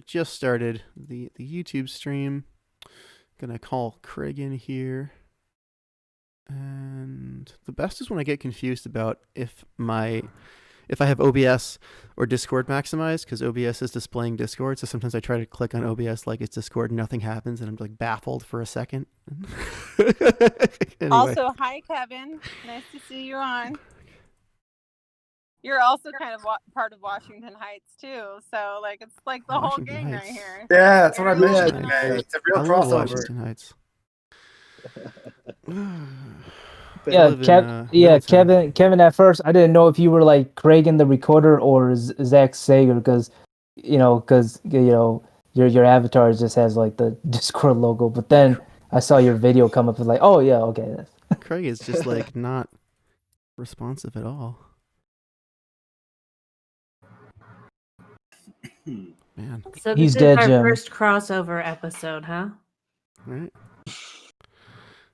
just started the YouTube stream. Gonna call Craig in here. And the best is when I get confused about if I have OBS or Discord maximized, because OBS is displaying Discord. So sometimes I try to click on OBS like it's Discord and nothing happens, and I'm like baffled for a second. Anyway. Also, hi Kevin, nice to see you on. You're also kind of part of Washington Heights too, so like it's like the Washington whole gang Heights. Right here. Yeah, that's what I mentioned. It's a real crossover. Washington Heights. Kevin. At first, I didn't know if you were like Craig in the recorder or Zach Sager, because your avatar just has like the Discord logo. But then I saw your video come up and like, oh yeah, okay. Craig is just like not responsive at all. Man, so this is our first crossover episode, huh? Right.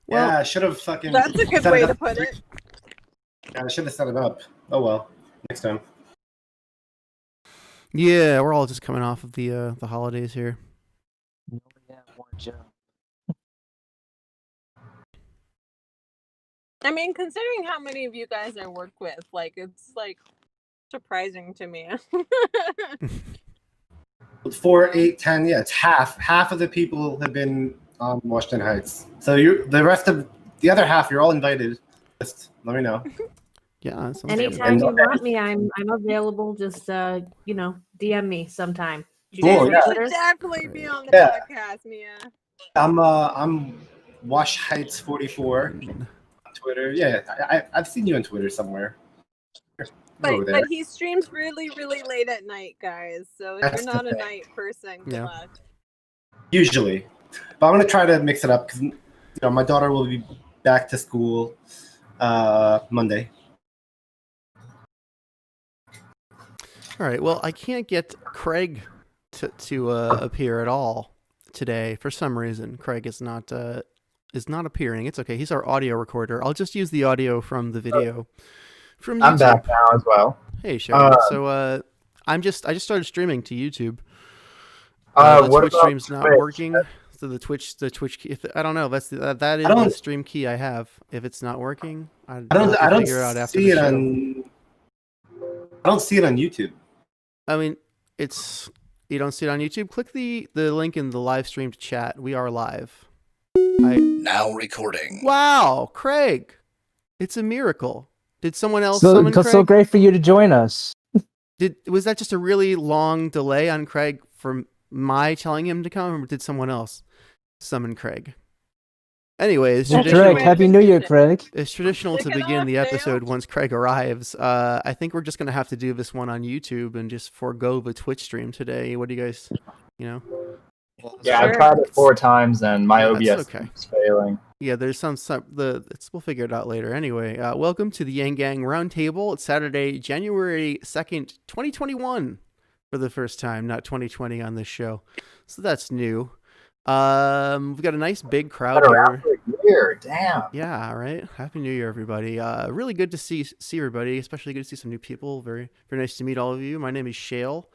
Well, yeah, I should have fucking. That's a good way to put it. Yeah, I should have set it up. Oh well, next time. Yeah, we're all just coming off of the holidays here. I mean, considering how many of you guys I work with, like it's like surprising to me. 4, 8, 10. Yeah, it's half of the people have been on Washington Heights. So the other half, you're all invited. Just let me know. Yeah. Anytime you want me, I'm available. Just DM me sometime. Cool. You should definitely be on the podcast, Mia. I'm Wash Heights 44 on Twitter. Yeah, I've seen you on Twitter somewhere. But he streams really, really late at night, guys. So if you're not a night person, good luck. Usually. But I'm going to try to mix it up because my daughter will be back to school Monday. All right. Well, I can't get Craig to appear at all today for some reason. Craig is not appearing. It's okay. He's our audio recorder. I'll just use the audio from the video. From YouTube. I'm back now as well. Hey, Sean. So I just started streaming to YouTube. The Twitch stream's not working. So the Twitch I don't know. That is the stream key I have. If it's not working, I don't figure it out after the show. I don't see it on YouTube. I mean, you don't see it on YouTube. Click the link in the live streamed chat. We are live. Now recording. Wow, Craig, it's a miracle. Did someone else summon Craig? So great for you to join us. Was that just a really long delay on Craig from my telling him to come, or did someone else summon Craig? Anyways, Happy New Year, Craig. It's traditional to begin the episode once Craig arrives. I think we're just going to have to do this one on YouTube and just forego the Twitch stream today. What do you guys, Yeah, I've tried it 4 times and my OBS is failing. Yeah, there's we'll figure it out later. Anyway, welcome to the YangGang Roundtable. It's Saturday, January 2nd, 2021 for the first time, not 2020 on this show. So that's new. We've got a nice big crowd here. Year. Damn. Yeah, right. Happy New Year, everybody. Really good to see everybody, especially good to see some new people. Very, very nice to meet all of you. My name is Shale.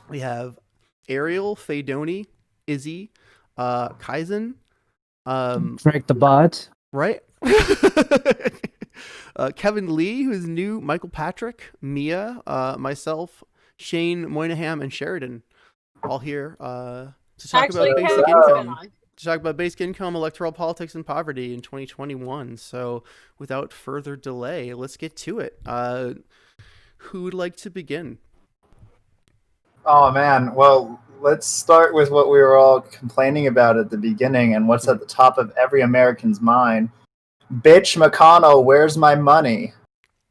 We have Ariel, Fadoni, Izzy, Kaizen, Frank the Bot, right? Kevin Lee, who's new, Michael Patrick, Mia, myself, Shane Moynihan, and Sheridan, all here to talk about basic income. To talk about basic income, electoral politics, and poverty in 2021. So, without further delay, let's get to it. Who would like to begin? Oh man, well, let's start with what we were all complaining about at the beginning and what's at the top of every American's mind. Bitch McConnell, where's my money?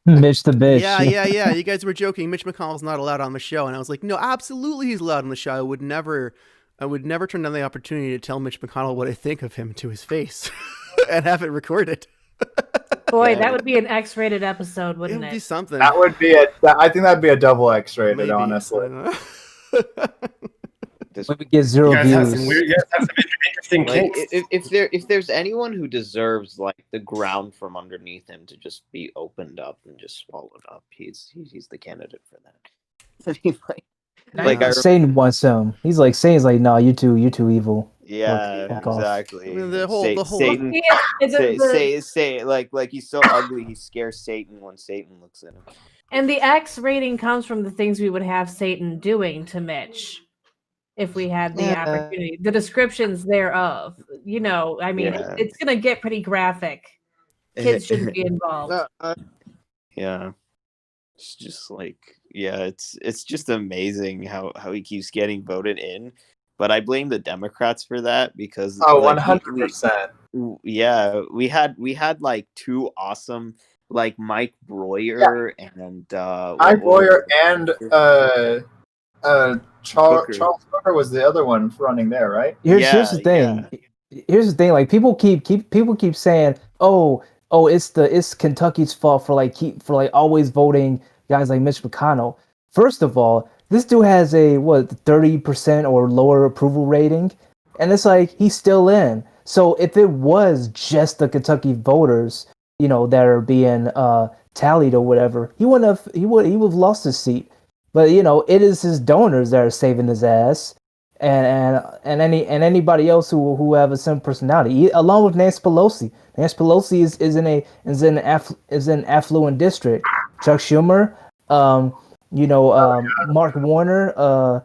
Mitch the bitch. Yeah. You guys were joking. Mitch McConnell's not allowed on the show. And I was like, no, absolutely he's allowed on the show. I would never turn down the opportunity to tell Mitch McConnell what I think of him to his face and have it recorded. Boy, that would be an X-rated episode, wouldn't it? It would be something. That would be I think that'd be a double X-rated, honestly. We get 0 views. You guys have some interesting kinks. If there's anyone who deserves like the ground from underneath him to just be opened up and just swallowed up, he's the candidate for that. I mean, like, Like I Satan wants him. He's like Satan's like, no, you too evil. yeah, Fuck off. exactly. I mean, the whole Satan say like he's so ugly he scares Satan when Satan looks at him. And the X rating comes from the things we would have Satan doing to Mitch if we had the opportunity. The descriptions thereof. You know, I mean, it's going to get pretty graphic. Kids shouldn't be involved. Yeah. It's just like, yeah, it's just amazing how he keeps getting voted in. But I blame the Democrats for that because 100%. Yeah, we had like two awesome like Mike Breuer and Mike Breuer and Charles Booker was the other one running there, right? Here's the thing. Here's the thing. Like people keep saying, oh, it's Kentucky's fault for always voting guys like Mitch McConnell. First of all, this dude has a 30% or lower approval rating, and it's like he's still in. So if it was just the Kentucky voters, that are being tallied or whatever, he would have lost his seat. But it is his donors that are saving his ass, and anybody else who have a similar personality, along with Nancy Pelosi. Nancy Pelosi is in affluent district. Chuck Schumer, Mark Warner,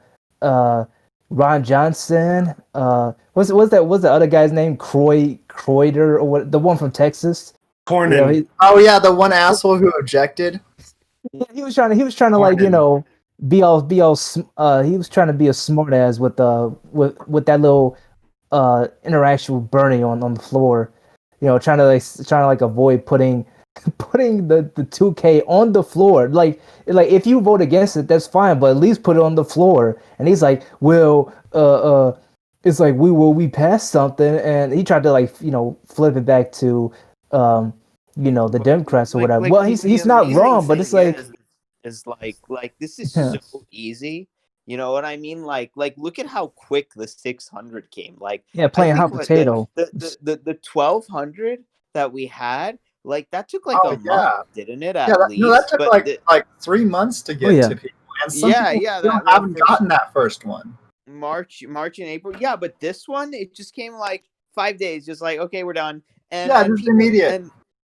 Ron Johnson, what's the other guy's name? Croyder or what? The one from Texas. Cornyn. The one asshole who objected. He was trying to Cornyn. Be all he was trying to be a smart ass with that little interaction with Bernie on the floor. Trying to avoid putting the 2K on the floor. Like if you vote against it, that's fine, but at least put it on the floor. And he's like, well, it's like we passed something, and he tried to flip it back to the Democrats or whatever. Well, he's not wrong, but it's like is like this is so easy. You know what I mean? Like look at how quick the 600 came. Like playing hot potato. The 1200 that we had, like that took like a month, didn't it? At least. No, that took like 3 months to get to people. And some people haven't gotten that first one. March and April. Yeah, but this one, it just came like 5 days, just like, okay, we're done. And just immediate.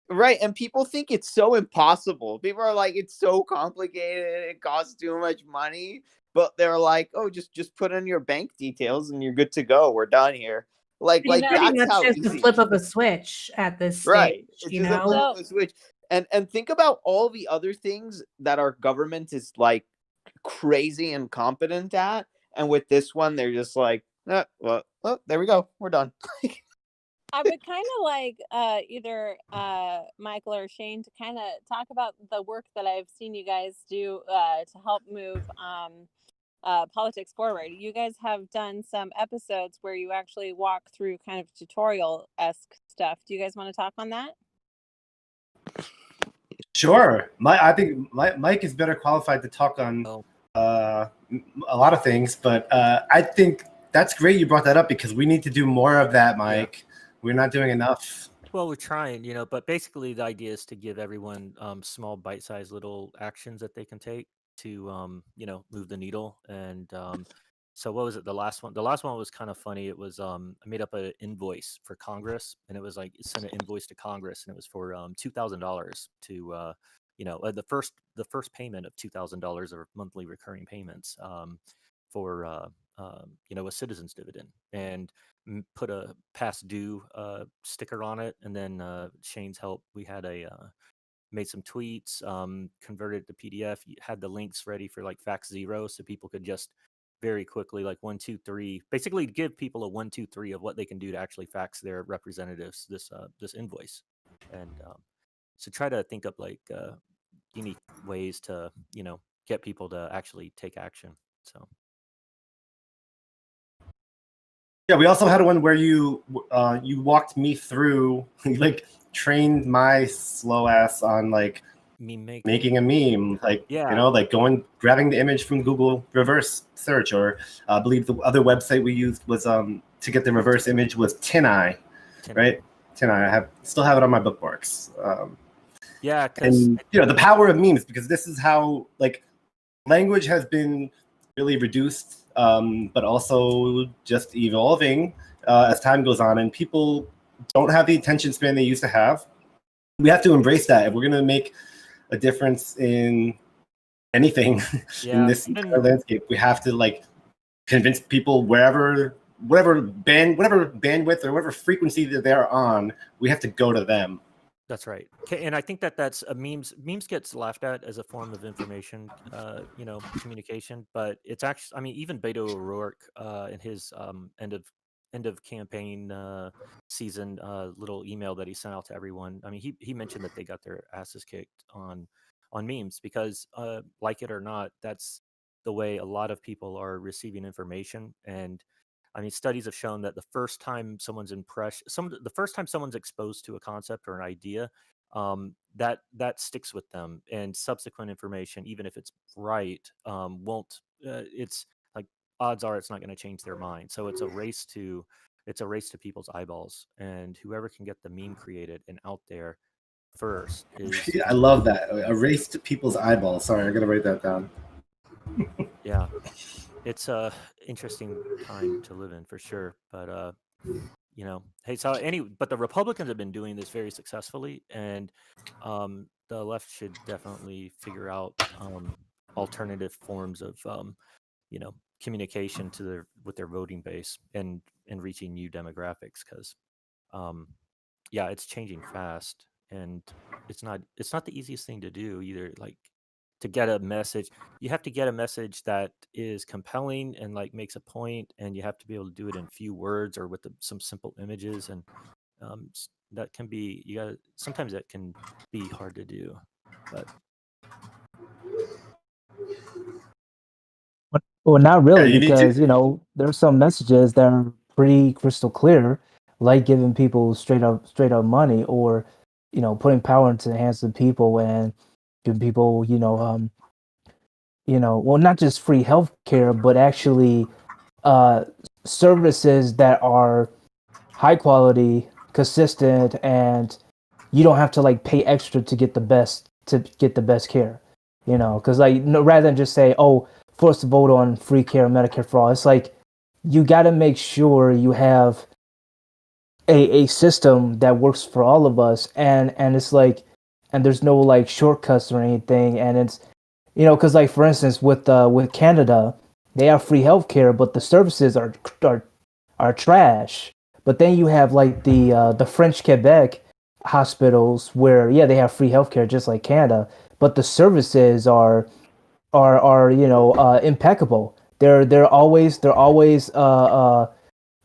And people think it's so impossible. People are like, it's so complicated, it costs too much money. But they're like, oh, just put in your bank details and you're good to go. We're done here. Like that's how just easy. the flip of a switch at this stage, right? It's just a flip of a switch. And think about all the other things that our government is like crazy incompetent at, and with this one, they're just like, well, there we go, we're done. I would kind of like either Michael or Shane to kind of talk about the work that I've seen you guys do to help move politics forward. You guys have done some episodes where you actually walk through kind of tutorial-esque stuff. Do you guys want to talk on that? Sure. I think Mike is better qualified to talk on a lot of things, but I think that's great you brought that up because we need to do more of that, Mike. Yeah. We're not doing enough. Well, we're trying, but basically the idea is to give everyone small bite-sized little actions that they can take to, move the needle. And so what was it? The last one was kind of funny. It was, I made up an invoice for Congress, and it was like, sent an invoice to Congress, and it was for $2,000 to, the first payment of $2,000 of monthly recurring payments for, a citizen's dividend, and put a past due sticker on it. And then Shane's help, we had made some tweets, converted it to PDF, had the links ready for like fax zero, so people could just very quickly, like 1, 2, 3, basically give people a 1, 2, 3 of what they can do to actually fax their representatives this invoice. And so try to think up like unique ways to get people to actually take action. So yeah, we also had one where you walked me through, like trained my slow ass on like making a meme, like like grabbing the image from Google reverse search, or I believe the other website we used was to get the reverse image was TinEye, right? TinEye. I still have it on my bookmarks. And the power of memes, because this is how like language has been really reduced, but also just evolving as time goes on, and people don't have the attention span they used to have. We have to embrace that if we're going to make a difference in anything in this entire landscape. We have to like convince people whatever bandwidth or whatever frequency that they're on, we have to go to them. That's right. And I think that's memes gets laughed at as a form of information, communication, but it's actually, I mean, even Beto O'Rourke in his end of campaign season little email that he sent out to everyone. I mean, he mentioned that they got their asses kicked on memes because like it or not, that's the way a lot of people are receiving information. And I mean, studies have shown that the first time someone's exposed to a concept or an idea, that sticks with them, and subsequent information, even if it's right, won't. It's like odds are it's not going to change their mind. So it's a race to people's eyeballs, and whoever can get the meme created and out there first is. I love that, a race to people's eyeballs. Sorry, I gotta write that down. Yeah. It's a interesting time to live in for sure, but hey, but the Republicans have been doing this very successfully, and the left should definitely figure out alternative forms of communication with their voting base and reaching new demographics, because it's changing fast, and it's not the easiest thing to do either. Like, to get a message, you have to get a message that is compelling and like makes a point, and you have to be able to do it in few words or with some simple images, and that can be sometimes that can be hard to do, but well, not really, because there's some messages that are pretty crystal clear, like giving people straight up money, or putting power into the hands of people and giving people well, not just free healthcare, but actually services that are high quality, consistent, and you don't have to like pay extra to get the best care. Because rather than just say, oh, force to vote on free care, Medicare for all, it's like you got to make sure you have a system that works for all of us, and it's like, and there's no like shortcuts or anything, and it's because like for instance with Canada, they have free healthcare, but the services are trash. But then you have like the French Quebec hospitals where they have free healthcare just like Canada, but the services are impeccable. They're always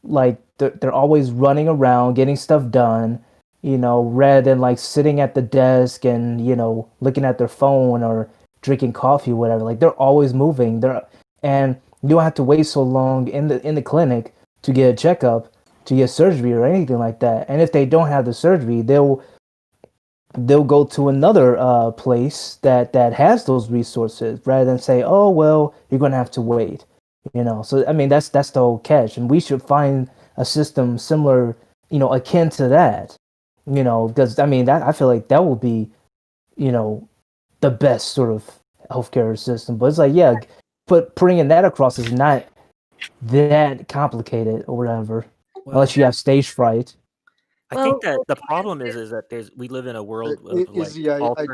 like they're always running around getting stuff done, rather than like sitting at the desk and looking at their phone or drinking coffee, whatever. Like they're always moving. And you don't have to wait so long in the clinic to get a checkup, to get surgery or anything like that. And if they don't have the surgery, they'll go to another place that has those resources, rather than say, oh well, you're gonna have to wait. So I mean, that's the whole catch, and we should find a system similar, akin to that. Because I mean, that I feel like that would be, the best sort of healthcare system. But it's like, bringing that across is not that complicated or whatever, unless you have stage fright. I think that the problem is that we live in a world of I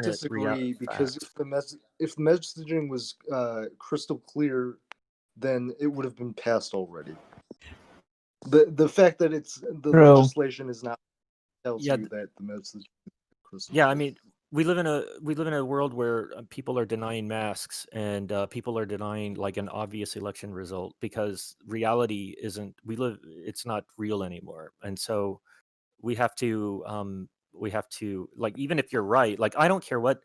disagree, because if the messaging was crystal clear, then it would have been passed already. The fact that the legislation is not tells you that the message is crystal clear. I mean, we live in a world where people are denying masks, and people are denying like an obvious election result, because reality it's not real anymore. And so we have to like, even if you're right, like I don't care what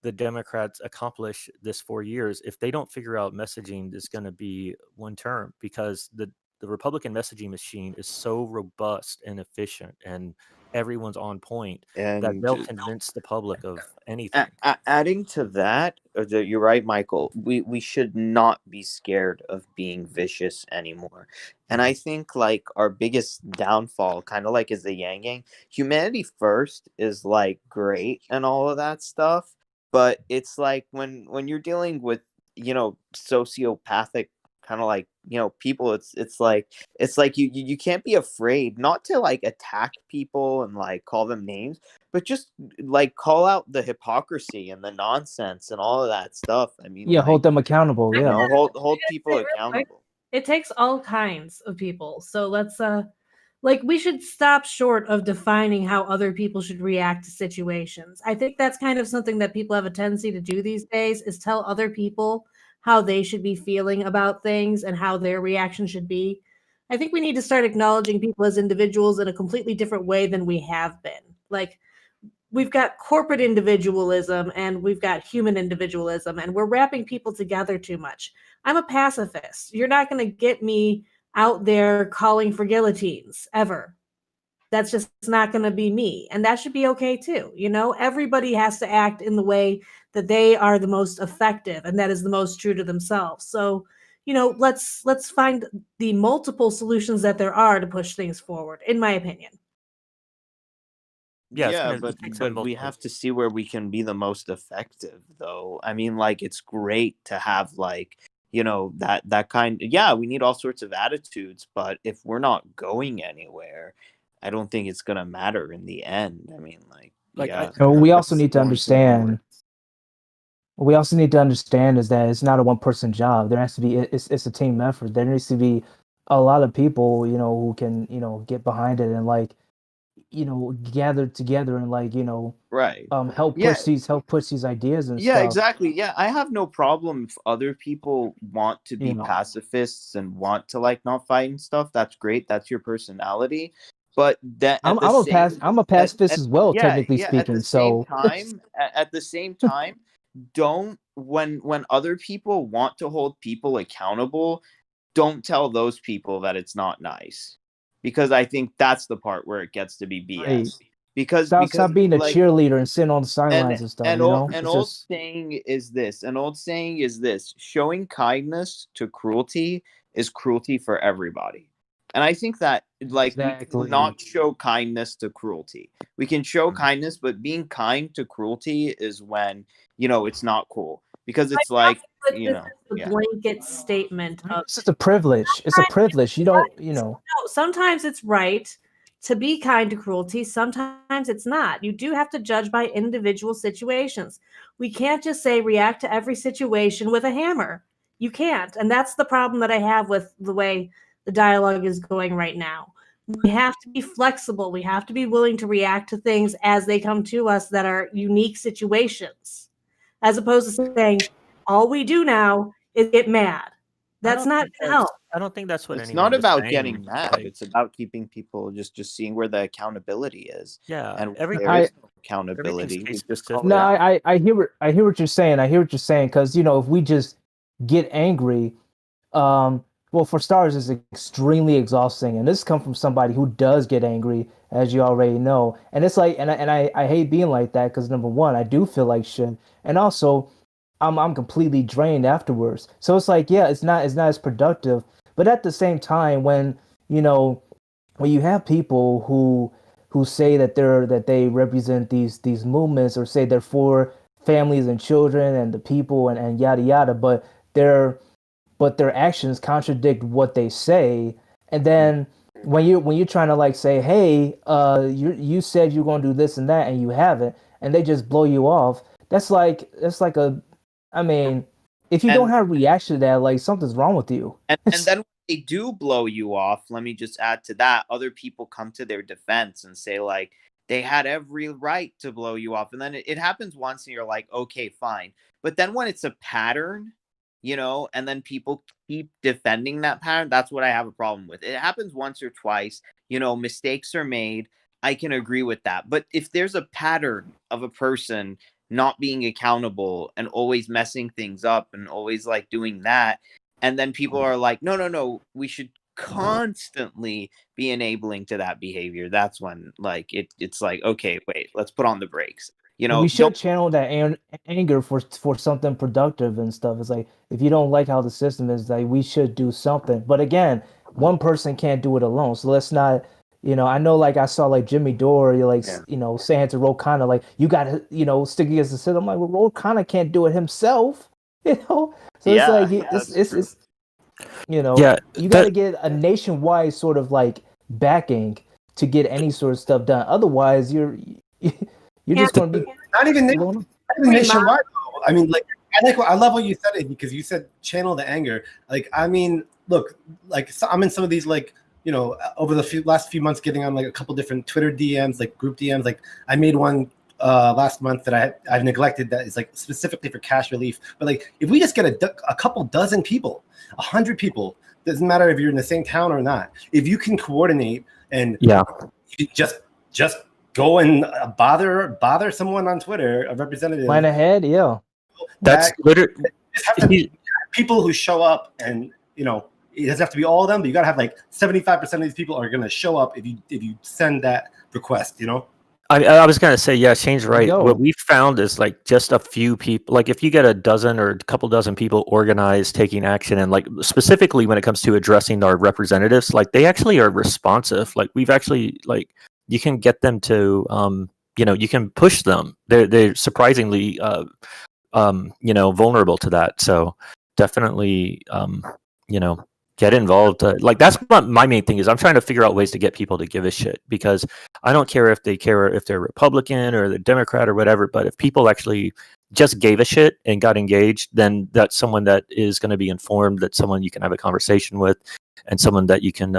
the Democrats accomplish this 4 years, if they don't figure out messaging, is going to be one term, because the Republican messaging machine is so robust and efficient, and everyone's on point, and that they'll convince the public of anything. Adding to that, you're right, Michael. We should not be scared of being vicious anymore. And I think like our biggest downfall, kind of like, is the YangGang. Humanity first is like great and all of that stuff, but it's like when you're dealing with sociopathic kind of like people. It's like you can't be afraid not to like attack people and like call them names, but just like call out the hypocrisy and the nonsense and all of that stuff. I mean, Yeah, hold them accountable. Yeah, hold people accountable. It takes all kinds of people. So let's like we should stop short of defining how other people should react to situations. I think that's kind of something that people have a tendency to do these days, is tell other people how they should be feeling about things and how their reaction should be. I think we need to start acknowledging people as individuals in a completely different way than we have been. Like, we've got corporate individualism and we've got human individualism, and we're wrapping people together too much. I'm a pacifist. You're not going to get me out there calling for guillotines ever. That's just not going to be me. And that should be okay too. Everybody has to act in the way that they are the most effective and that is the most true to themselves. So, let's find the multiple solutions that there are to push things forward, in my opinion. But we have to see where we can be the most effective, though. I mean, like, it's great to have like that kind. Yeah, we need all sorts of attitudes, but if we're not going anywhere, I don't think it's gonna matter in the end. I mean, we also need to understand. We also need to understand is that it's not a one-person job. There has to be it's a team effort. There needs to be a lot of people, who can, get behind it and like, gather together and like, right. Help push these ideas and yeah stuff. Exactly. Yeah, I have no problem if other people want to be pacifists and want to like not fight and stuff. That's great. That's your personality. But that I'm a pacifist as well, technically speaking. At the same time, don't when other people want to hold people accountable, don't tell those people that it's not nice, because I think that's the part where it gets to be BS. Right. Because stop being a cheerleader and sitting on the sidelines and stuff. An old saying is this: showing kindness to cruelty is cruelty for everybody. And I think that we cannot show kindness to cruelty. We can show kindness, but being kind to cruelty is when it's not cool, because it's like blanket statement of it's just a privilege. It's a privilege. You don't. No, sometimes it's right to be kind to cruelty. Sometimes it's not. You do have to judge by individual situations. We can't just say react to every situation with a hammer. You can't. And that's the problem that I have with the way the dialogue is going right now. We have to be flexible. We have to be willing to react to things as they come to us that are unique situations, as opposed to saying, all we do now is get mad. That's not going to help. I don't think that's what it's not about getting mad. Like, it's about keeping people just seeing where the accountability is. Yeah, and there is no accountability. No, I hear what you're saying. I hear what you're saying, because if we just get angry, well, for starters, it's extremely exhausting, and this comes from somebody who does get angry, as you already know. And it's like, and I hate being like that, because number one, I do feel like shit, and also, I'm completely drained afterwards. So it's like, yeah, it's not as productive. But at the same time, when you have people who say that they represent these movements, or say they're for families and children and the people and yada yada, but their actions contradict what they say, and then when you're trying to like say, hey, you said you're going to do this and that, and you haven't, and they just blow you off. That's like I mean, if you don't have a reaction to that, like, something's wrong with you. And then when they do blow you off, let me just add to that, other people come to their defense and say, like, they had every right to blow you off. And then it happens once and you're like, okay, fine. But then when it's a pattern, and then people keep defending that pattern, that's what I have a problem with. It happens once or twice, mistakes are made. I can agree with that. But if there's a pattern of a person not being accountable and always messing things up and always like doing that, and then people are like, no, we should constantly be enabling to that behavior, that's when like it's like, okay, wait, let's put on the brakes. We should channel that anger for something productive and stuff. It's like, if you don't like how the system is, like, we should do something. But again, one person can't do it alone, so let's not. I know, like, I saw, like, Jimmy Dore, saying to Ro Khanna, like, you got to, stick against the system. I'm like, well, Ro Khanna can't do it himself. You know, so it's like it's you know, you got to get a nationwide sort of like backing to get any sort of stuff done. Otherwise, you're just going to be not even nationwide. Though. I mean, like I love what you said it because you said channel the anger. Like I mean, look, like so I'm in some of these like over the last few months getting on like a couple different Twitter DMs, like group DMs. Like I made one last month that I've neglected that is like specifically for cash relief. But like if we just get a couple dozen people, 100 people, doesn't matter if you're in the same town or not. If you can coordinate and you just go and bother someone on Twitter, a representative. Plan ahead, yeah. That's literally just have to be people who show up, and it doesn't have to be all of them, but you gotta have like 75% of these people are gonna show up if you send that request. I was gonna say, yeah, Shane's right. What we found is like just a few people. Like if you get a dozen or a couple dozen people organized, taking action, and like specifically when it comes to addressing our representatives, like they actually are responsive. Like we've actually like you can get them to you can push them. They're surprisingly vulnerable to that. So definitely get involved. Like that's what my main thing is. I'm trying to figure out ways to get people to give a shit, because I don't care if they're Republican or they're Democrat or whatever, but if people actually just gave a shit and got engaged, then that's someone that is going to be informed, that's someone you can have a conversation with, and someone that you can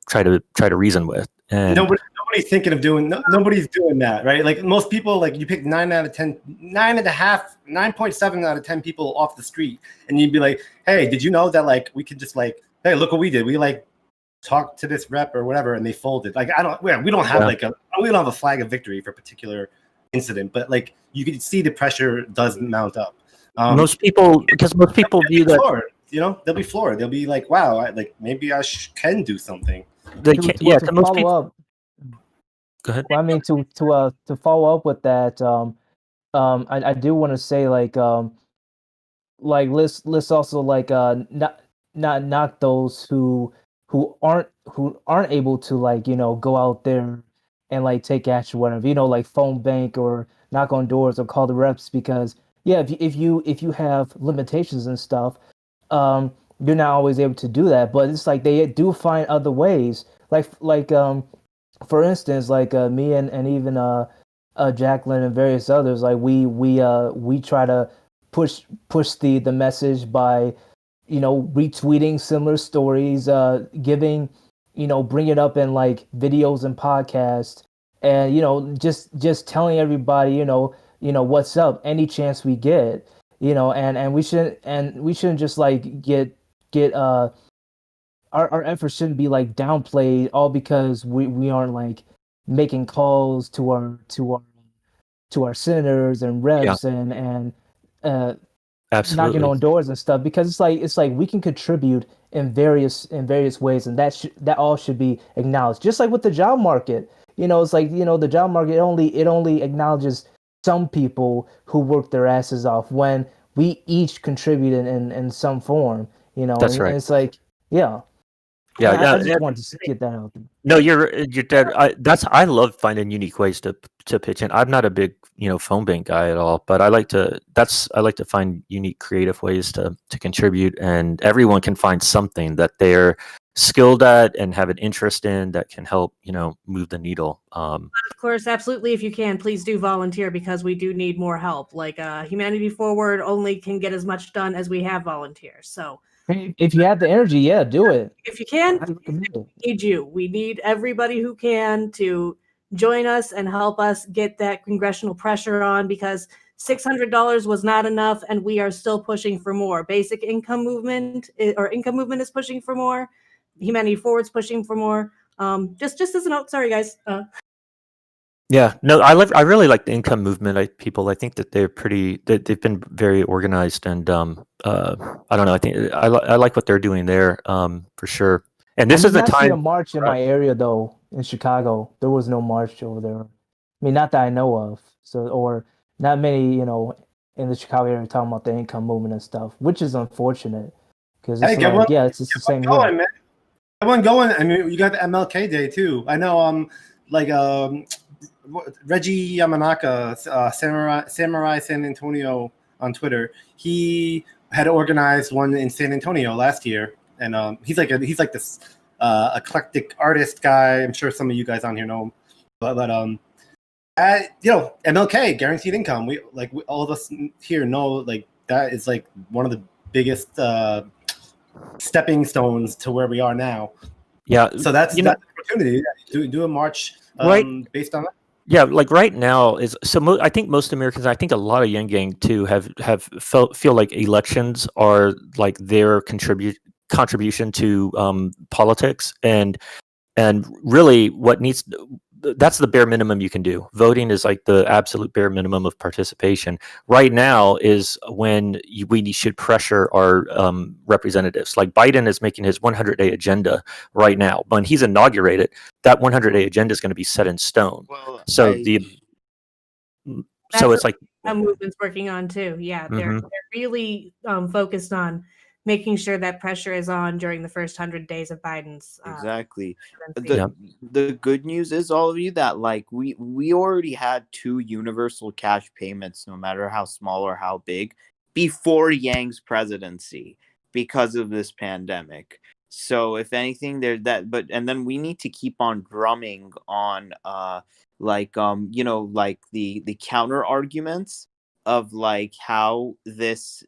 try to reason with. And nobody's thinking of nobody's doing that, right? Like most people, like you pick 9 out of 10, 9.7 out of 10 people off the street, and you'd be like, hey, did you know that like we could just like, hey, look what we did. We like talked to this rep or whatever, and they folded. Like we don't have we don't have a flag of victory for a particular incident, but like you can see the pressure does mount up. Most people view that floored, they'll be floored. They'll be like, wow, maybe I can do something. They can, to follow up. Go ahead. Well, I mean, to follow up with that, I do want to say like let's also like not knock those who aren't able to like go out there and like take action, whatever, like phone bank or knock on doors or call the reps, because if you have limitations and stuff, you're not always able to do that. But it's like they do find other ways, like for instance, like me and even Jacqueline and various others, like we try to push the message by retweeting similar stories, giving bring it up in like videos and podcasts, and just telling everybody what's up any chance we get, and we shouldn't just like get our efforts shouldn't be like downplayed all because we aren't like making calls to our senators and reps and knocking on doors and stuff, because it's like we can contribute in various ways, and that all should be acknowledged. Just like with the job market, it's like the job market it only acknowledges some people who work their asses off when we each contribute in some form. That's right. And it's like I just wanted to get that out there. No, you're dead. I love finding unique ways to pitch in. I'm not a big phone bank guy at all, but I like to find unique creative ways to contribute, and everyone can find something that they're skilled at and have an interest in that can help move the needle. Of course, absolutely. If you can, please do volunteer, because we do need more help. Like Humanity Forward only can get as much done as we have volunteers. So if you have the energy, do it. If you can, we need everybody who can to join us and help us get that congressional pressure on, because $600 was not enough, and we are still pushing for more. Basic income movement is pushing for more. Humanity Forward's pushing for more. Just as a note, sorry guys. Yeah, no, I really like the income movement. I think that they've been very organized, and I don't know. I think I like what they're doing there, for sure. And this is the time. A march in my area though, in Chicago. There was no march over there. I mean, not that I know of. So, or not many, in the Chicago area talking about the income movement and stuff, which is unfortunate, because it's just the same going, man. Everyone going. I mean, you got the MLK Day too. I know. Reggie Yamanaka, Samurai San Antonio on Twitter. He had organized one in San Antonio last year, and he's like this eclectic artist guy. I'm sure some of you guys on here know him, but MLK, guaranteed income. All of us here know like that is like one of the biggest stepping stones to where we are now. Yeah. So that's an opportunity to do a march based on that. Yeah, like right now is I think most Americans, I think a lot of YangGang too, have feel like elections are like their contribution to politics, and really that's the bare minimum you can do. Voting is like the absolute bare minimum of participation. Right now is when we should pressure our representatives. Like Biden is making his 100-day agenda right now. When he's inaugurated, that 100-day agenda is going to be set in stone. Well, so it's like a movement's working on too. Yeah, they're really focused on making sure that pressure is on during the first 100 days of Biden's exactly. presidency. The good news is, all of you, that like we already had 2 universal cash payments, no matter how small or how big, before Yang's presidency because of this pandemic. So if anything, there's that. And then we need to keep on drumming on like the counter arguments of like how these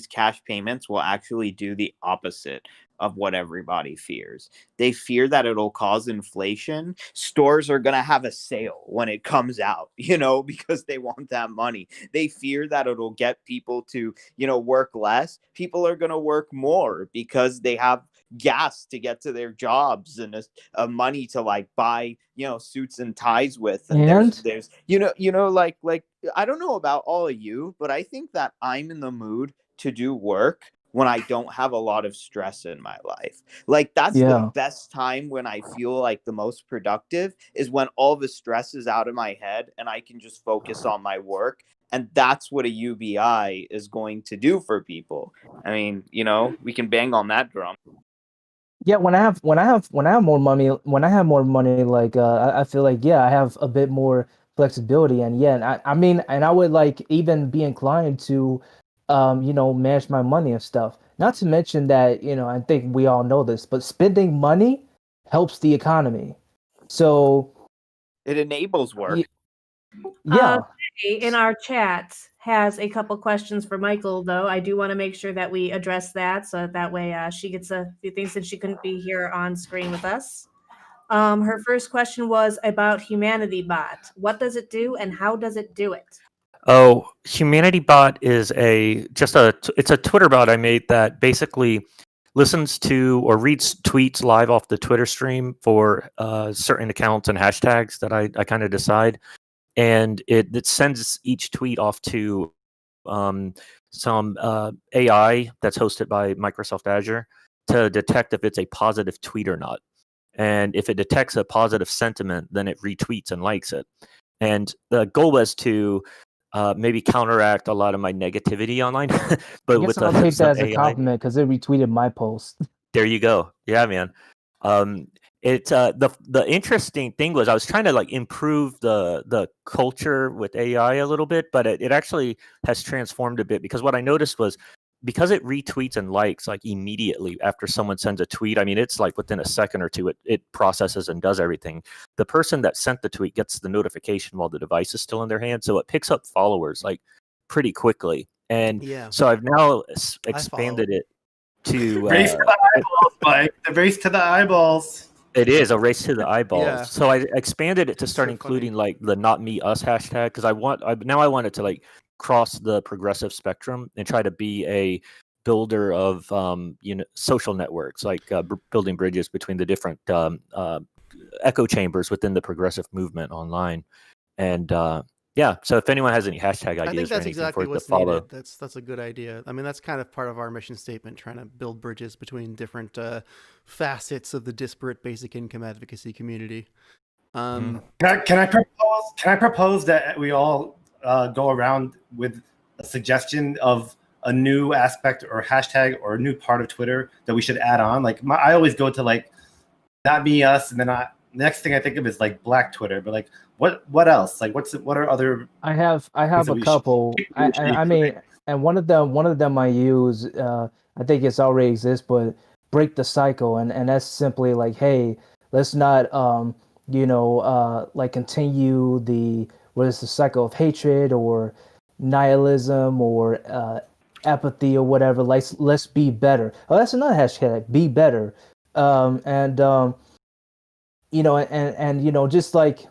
cash payments will actually do the opposite of what everybody fears. They fear that it'll cause inflation. Stores are going to have a sale when it comes out, because they want that money. They fear that it'll get people to, work less. People are going to work more because they have gas to get to their jobs and money to like buy, suits and ties with. And there's like I don't know about all of you, but I think that I'm in the mood to do work when I don't have a lot of stress in my life. Like that's the best time when I feel like the most productive, is when all the stress is out of my head and I can just focus on my work. And that's what a UBI is going to do for people. I mean, we can bang on that drum. Yeah, when I have more money, like I feel like I have a bit more flexibility, and I mean, and I would like even be inclined to manage my money and stuff. Not to mention that, I think we all know this, but spending money helps the economy. So it enables work. In our chat has a couple questions for Michael, though. I do want to make sure that we address that, so that way she gets a few things since she couldn't be here on screen with us. Her first question was about Humanity Bot. What does it do and how does it do it? Oh, Humanity Bot is it's a Twitter bot I made that basically listens to or reads tweets live off the Twitter stream for certain accounts and hashtags that I kind of decide. And it sends each tweet off to some AI that's hosted by Microsoft Azure to detect if it's a positive tweet or not. And if it detects a positive sentiment, then it retweets and likes it. And the goal was to maybe counteract a lot of my negativity online. But I guess I'll take that as a compliment because it retweeted my post. There you go. Yeah, man. The interesting thing was I was trying to like improve the culture with AI a little bit, but it actually has transformed a bit, because what I noticed was, because it retweets and likes like immediately after someone sends a tweet. I mean, it's like within a second or two, it processes and does everything. The person that sent the tweet gets the notification while the device is still in their hand, so it picks up followers like pretty quickly. And so I've now expanded it to race to the eyeballs, Mike. The race to the eyeballs. It is a race to the eyeballs. Yeah. So I expanded it to start including like the "not me us" hashtag, because I want it to like cross the progressive spectrum and try to be a builder of social networks, like building bridges between the different echo chambers within the progressive movement online. And so if anyone has any hashtag ideas, I think that's exactly what's to follow, needed. That's a good idea. I mean, that's kind of part of our mission statement, trying to build bridges between different facets of the disparate basic income advocacy community. Can I propose that we all go around with a suggestion of a new aspect or hashtag or a new part of Twitter that we should add on? Like I always go to like not me us, and then the next thing I think of is like Black Twitter. But like what else? Like what are other? I have a couple. I mean, and one of them I use. I think it's already exists, but break the cycle, and that's simply like, hey, let's not like continue the what is the cycle of hatred or nihilism or apathy or whatever. Let's be better. Oh, that's another hashtag. Be better. And just like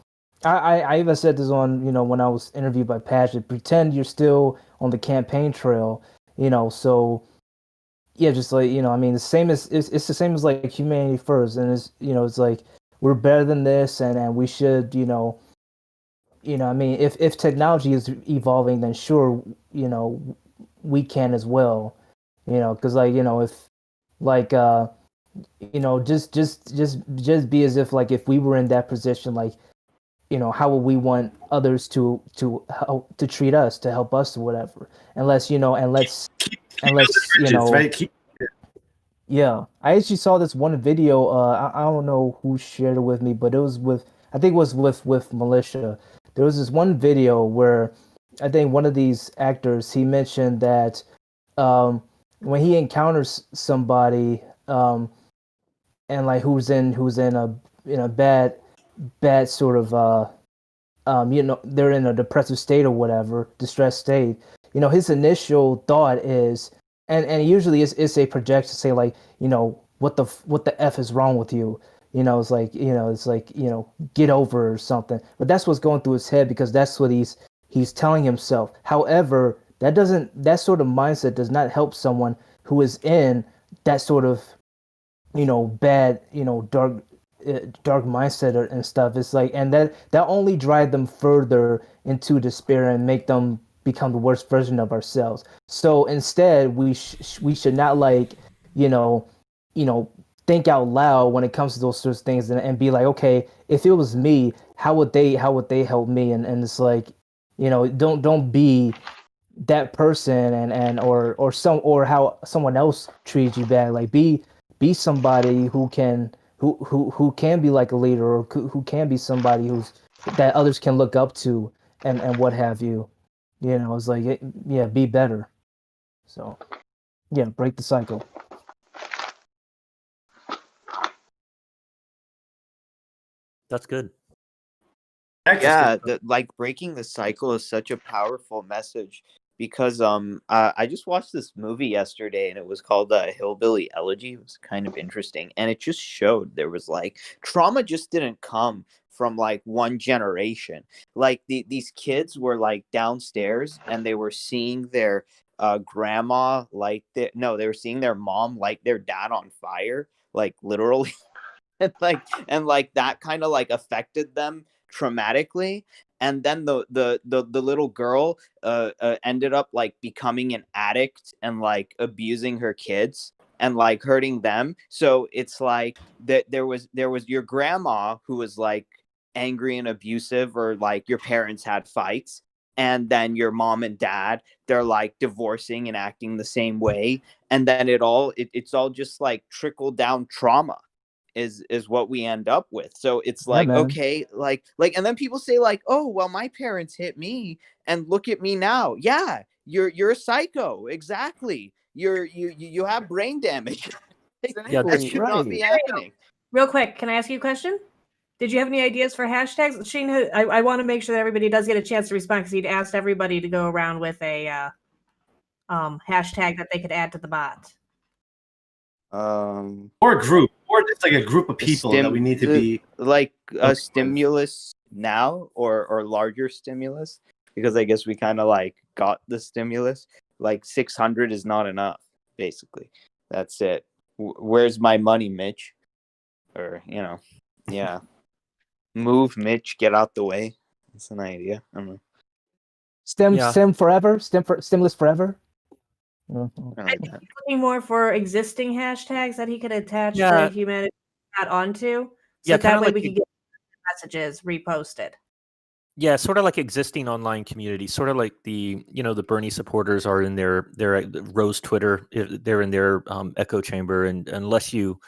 I even said this on when I was interviewed by Patrick. Pretend you're still on the campaign trail. So yeah, just like I mean, the same as it's the same as like humanity first, and it's like we're better than this, and we should I mean, if technology is evolving, then sure, we can as well, because like if like just be as if like if we were in that position, like how would we want others to help to treat us, to help us or whatever, unless right? Yeah, I actually saw this one video. I don't know who shared it with me, but it was I think it was with Militia. There was this one video where I think one of these actors he mentioned that when he encounters somebody and like who's in a bad sort of they're in a depressive state or whatever, distressed state. His initial thought is, and usually it's a projection to say like, what the f is wrong with you. It's like get over or something. But that's what's going through his head because that's what he's telling himself. However, that sort of mindset does not help someone who is in that sort of bad dark mindset and stuff. It's like, and that only drive them further into despair and make them become the worst version of ourselves. So instead, we should not like you know think out loud when it comes to those sorts of things and be like, okay, if it was me, how would they help me? And it's like, don't be that person and or how someone else treats you bad. Like be somebody who can be like a leader or who can be somebody that others can look up to and what have you. It's like yeah, be better. So yeah, break the cycle. That's good. Yeah, like breaking the cycle is such a powerful message because I just watched this movie yesterday and it was called Hillbilly Elegy. It was kind of interesting and it just showed there was like trauma just didn't come from like one generation. Like these kids were like downstairs and they were seeing their grandma they were seeing their mom light their dad on fire, like literally. and that kind of like affected them traumatically, and then the little girl ended up like becoming an addict and like abusing her kids and like hurting them. So it's like that there was your grandma who was like angry and abusive, or like your parents had fights, and then your mom and dad, they're like divorcing and acting the same way, and then it's all just like trickled down trauma is what we end up with. So it's like, man. okay, like and then people say like, oh well, my parents hit me and look at me now. Yeah, you're a psycho. Exactly. You have brain damage. Yeah, That should not be happening. Real quick, can I ask you a question? Did you have any ideas for hashtags? Shane, I want to make sure that everybody does get a chance to respond because he'd asked everybody to go around with a hashtag that they could add to the bot. Or a group, or just like a group of people that we need to be like a stimulus now, or larger stimulus, because I guess we kind of like got the stimulus. Like 600 is not enough. Basically, that's it. Where's my money, Mitch? Or yeah, move, Mitch, get out the way. That's an idea. I don't know. Stimulus forever. Like looking more for existing hashtags that he could attach the humanity onto, so that way we could get messages reposted. Yeah, sort of like existing online communities, sort of like the Bernie supporters are in their Rose Twitter, they're in their echo chamber, and unless you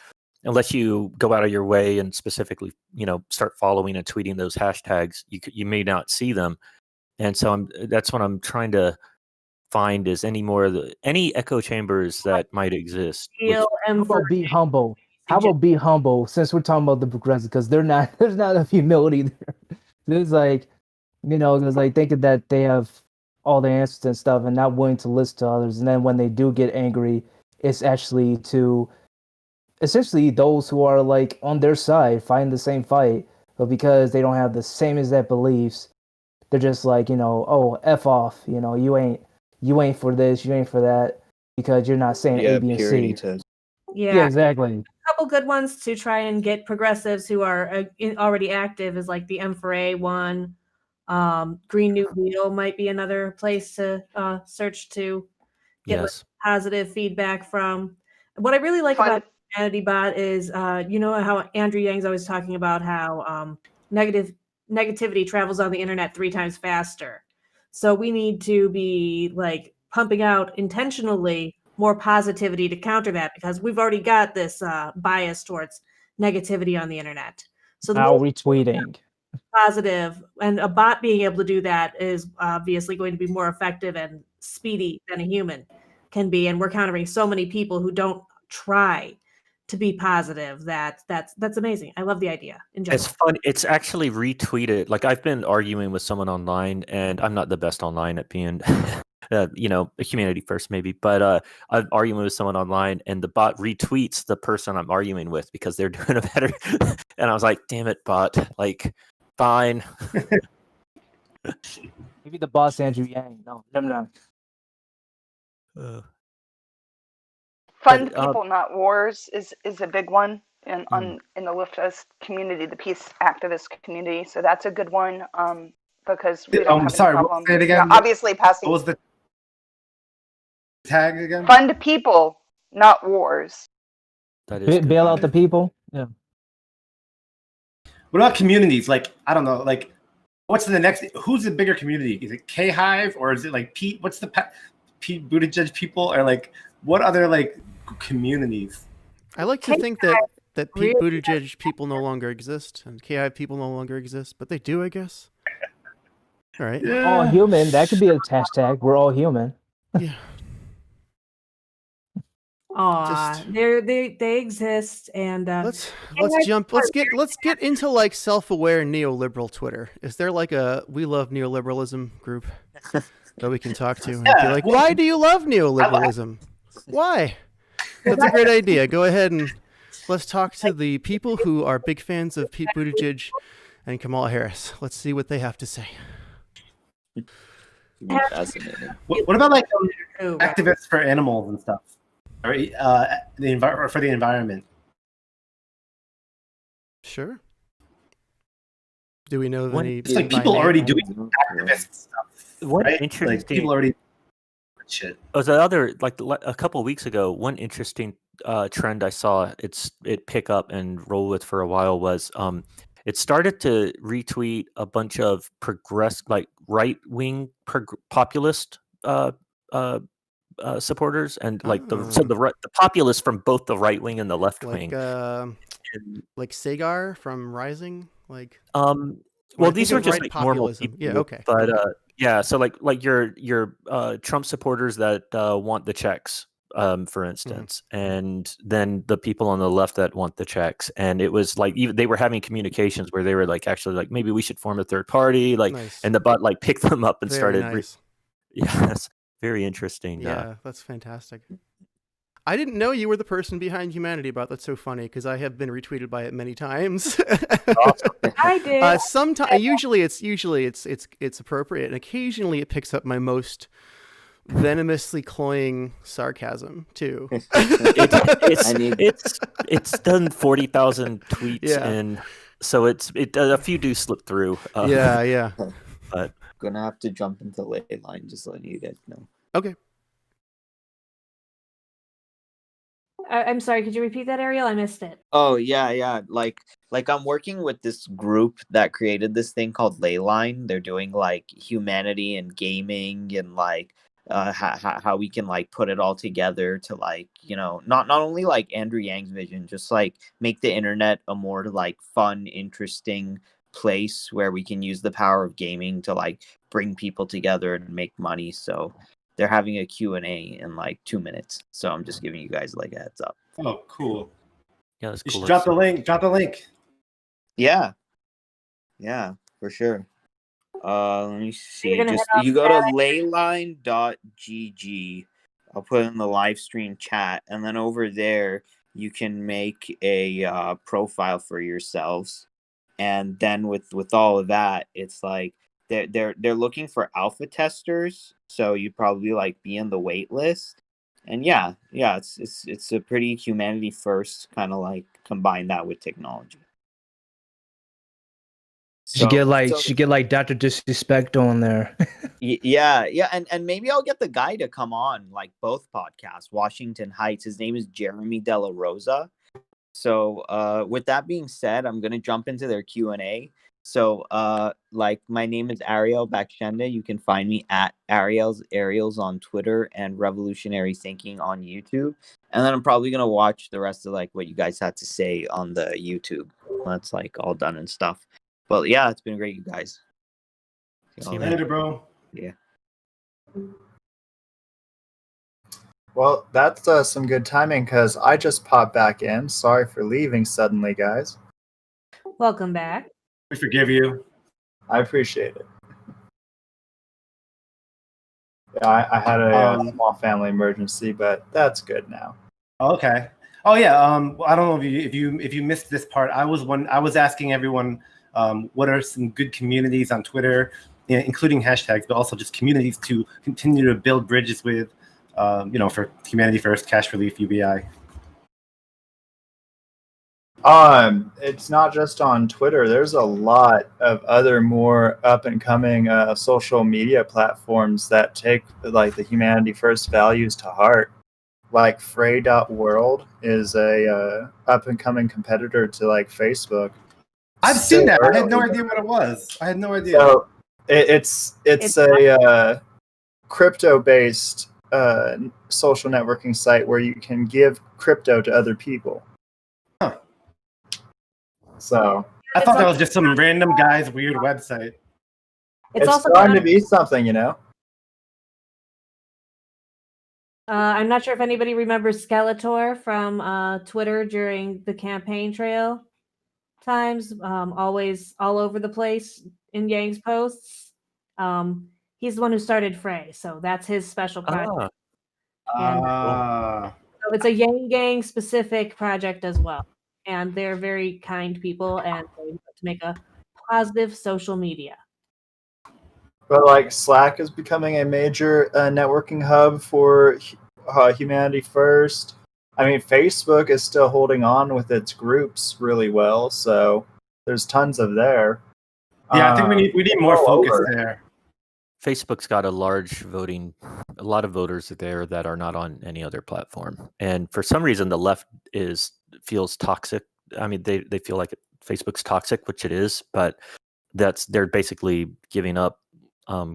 go out of your way and specifically start following and tweeting those hashtags, you may not see them. And so that's what I'm trying to find is any echo chambers that might exist. How about be humble? How about be humble? Since we're talking about the progressive, because there's not enough humility there. There's like, there's like thinking that they have all the answers and stuff, and not willing to listen to others. And then when they do get angry, it's actually to essentially those who are like on their side fighting the same fight, but because they don't have the same exact beliefs, they're just like, oh, F off, you ain't for this, you ain't for that, because you're not saying A, B, and C. Yeah, exactly. A couple good ones to try and get progressives who are already active is like the M4A one. Green New Deal might be another place to search to get like, positive feedback from. What I really like about Humanity Bot is, how Andrew Yang's always talking about how negativity travels on the internet 3 times faster. So we need to be like pumping out intentionally more positivity to counter that, because we've already got this bias towards negativity on the internet. So the now retweeting positive, and a bot being able to do that is obviously going to be more effective and speedy than a human can be. And we're countering so many people who don't try to be positive. That's amazing. I love the idea in general. It's fun. It's actually retweeted. Like I've been arguing with someone online, and I'm not the best online at being, humanity first maybe. But I'm arguing with someone online, and the bot retweets the person I'm arguing with because they're doing a better. And I was like, "Damn it, bot! Like, fine." Maybe the boss Andrew Yang. No. Fund people, not wars, is a big one in the leftist community, the peace activist community. So that's a good one because we don't have any problem. Say it again. Obviously, passing. What was the tag again? Fund people, not wars. That is bail out the people. Yeah. What about communities? Like, I don't know. Like, what's the next? Who's the bigger community? Is it K Hive or is it like Pete? What's the Pete Buttigieg people? Or like, what other like communities? I like to think that Pete Buttigieg people no longer exist and K Hive people no longer exist, but they do, I guess. All right. Yeah. All human. That could be a hashtag. We're all human. Yeah. They exist, and let's get into like self-aware neoliberal Twitter. Is there like a we love neoliberalism group that we can talk to and be like, why do you love neoliberalism? Why? That's a great idea. Go ahead and let's talk to the people who are big fans of Pete Buttigieg and Kamala Harris. Let's see what they have to say. Fascinating. What about like activists for animals and stuff? Or for the environment? Sure. Do we know of any? It's like people already doing activist stuff. What right? interesting? Like people already shit. Was the other like a couple of weeks ago? One interesting trend I saw it pick up and roll with for a while was it started to retweet a bunch of right wing populist supporters and like the populists from both the right wing and the left wing, like Sagar from Rising, like well, these are just like normal people. Yeah, okay, but so like your Trump supporters that want the checks, for instance, and then the people on the left that want the checks, and it was like even they were having communications where they were like actually like maybe we should form a third party, like and the bot like picked them up and started. Nice. Yes. Very interesting. Yeah, that's fantastic. I didn't know you were the person behind Humanity Bot. That's so funny because I have been retweeted by it many times. Awesome. I did. Sometimes, usually it's appropriate, and occasionally it picks up my most venomously cloying sarcasm too. It's done 40,000 tweets, and so a few do slip through. Yeah. But gonna have to jump into ley line, just letting you guys know. Okay. I'm sorry, could you repeat that, Ariel? I missed it. Oh yeah. Like I'm working with this group that created this thing called Leyline. They're doing like humanity and gaming and like how we can like put it all together to like, not only like Andrew Yang's vision, just like make the internet a more like fun, interesting place where we can use the power of gaming to like bring people together and make money. So they're having a Q&A in like 2 minutes. So I'm just giving you guys like a heads up. Oh, cool. Yeah, that's You cool. should drop the link. Drop the link. Yeah, for sure. Let me see. gonna Just head you off go to that. leyline.gg. I'll put it in the live stream chat, and then over there you can make a profile for yourselves. And then with all of that, it's like they're looking for alpha testers, so you'd probably like be in the wait list. And yeah, it's a pretty humanity first kind of like combine that with technology. Should get like Dr. Disrespect on there. Yeah, and maybe I'll get the guy to come on like both podcasts. Washington Heights. His name is Jeremy Della Rosa. So with that being said, I'm gonna jump into their Q&A. So like my name is Ariel Bakshende. You can find me at Ariels on Twitter and Revolutionary Thinking on YouTube. And then I'm probably gonna watch the rest of like what you guys had to say on the YouTube. That's like all done and stuff. But yeah, it's been great, you guys. See you later, bro. Yeah. Well, that's some good timing because I just popped back in. Sorry for leaving suddenly, guys. Welcome back. We forgive you. I appreciate it. Yeah, I had a small family emergency, but that's good now. Okay. Oh yeah. I don't know if you missed this part. I was asking everyone what are some good communities on Twitter, including hashtags, but also just communities to continue to build bridges with, for Humanity First, Cash Relief, UBI. It's not just on Twitter. There's a lot of other more up and coming social media platforms that take like the Humanity First values to heart. Like Frey.world is a up and coming competitor to like Facebook. I've seen that. I had no idea what it was. I had no idea. So it's a crypto based social networking site where you can give crypto to other people. Huh. So I thought that was just some random guy's weird website. It's also going to be something, I'm not sure if anybody remembers Skeletor from Twitter during the campaign trail times. Always all over the place in Yang's posts. He's the one who started Frey, so that's his special project. So it's a YangGang specific project as well. And they're very kind people, and they want to make a positive social media. But like Slack is becoming a major networking hub for Humanity First. I mean, Facebook is still holding on with its groups really well, so there's tons of there. Yeah, I think we need more focus there. Facebook's got a lot of voters there that are not on any other platform, and for some reason the left feels toxic. I mean, they feel like Facebook's toxic, which it is, but they're basically giving up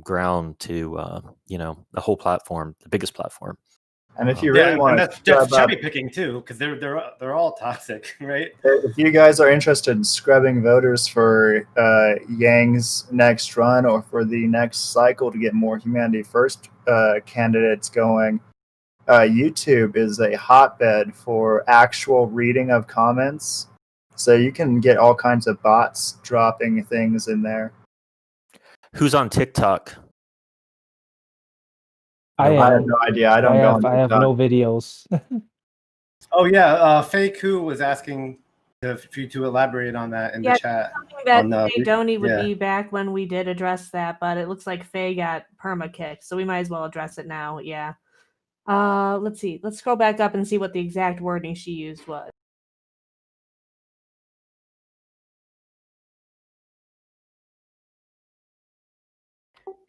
ground to the whole platform, the biggest platform. And if you really want to, that's cherry picking too, because they're all toxic, right? If you guys are interested in scrubbing voters for Yang's next run or for the next cycle to get more Humanity First candidates going, YouTube is a hotbed for actual reading of comments. So you can get all kinds of bots dropping things in there. Who's on TikTok? I have no idea. I have no videos. Oh yeah, Fake Who was asking for you to elaborate on that in the chat. That Faye Doney would be back when we did address that, but it looks like Faye got perma kicked, so we might as well address it now. Yeah. Let's see. Let's scroll back up and see what the exact wording she used was.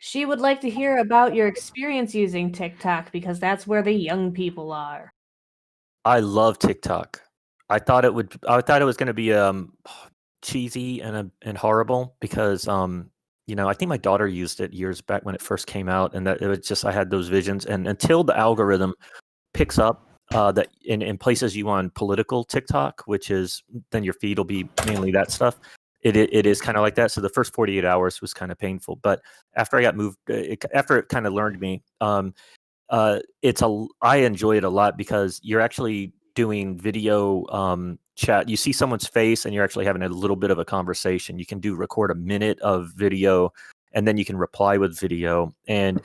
She would like to hear about your experience using TikTok because that's where the young people are. I love TikTok. I thought it was going to be cheesy and horrible because I think my daughter used it years back when it first came out, and that it was just I had those visions, and until the algorithm picks up that in places you on political TikTok, which is then your feed will be mainly that stuff. It is kind of like that. So the first 48 hours was kind of painful, but after I got moved, after it kind of learned me, I enjoy it a lot because you're actually doing video chat. You see someone's face and you're actually having a little bit of a conversation. You can record a minute of video, and then you can reply with video, and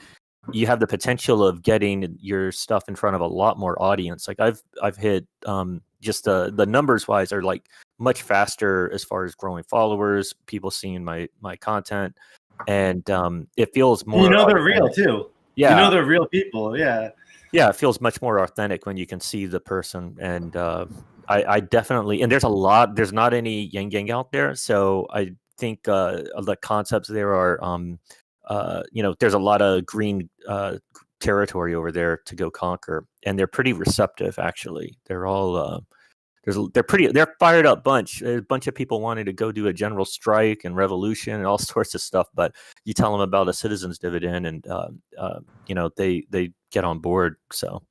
you have the potential of getting your stuff in front of a lot more audience. Like I've hit just the numbers wise are like much faster as far as growing followers, people seeing my content, and it feels more. You know they're real too. Yeah, you know they're real people. Yeah. Yeah, it feels much more authentic when you can see the person, and I definitely, and there's not any YangGang out there, so I think the concepts there are, there's a lot of green territory over there to go conquer, and they're pretty receptive. Actually, they're all they're fired up bunch. There's a bunch of people wanting to go do a general strike and revolution and all sorts of stuff, but you tell them about a citizens dividend, and they get on board. So,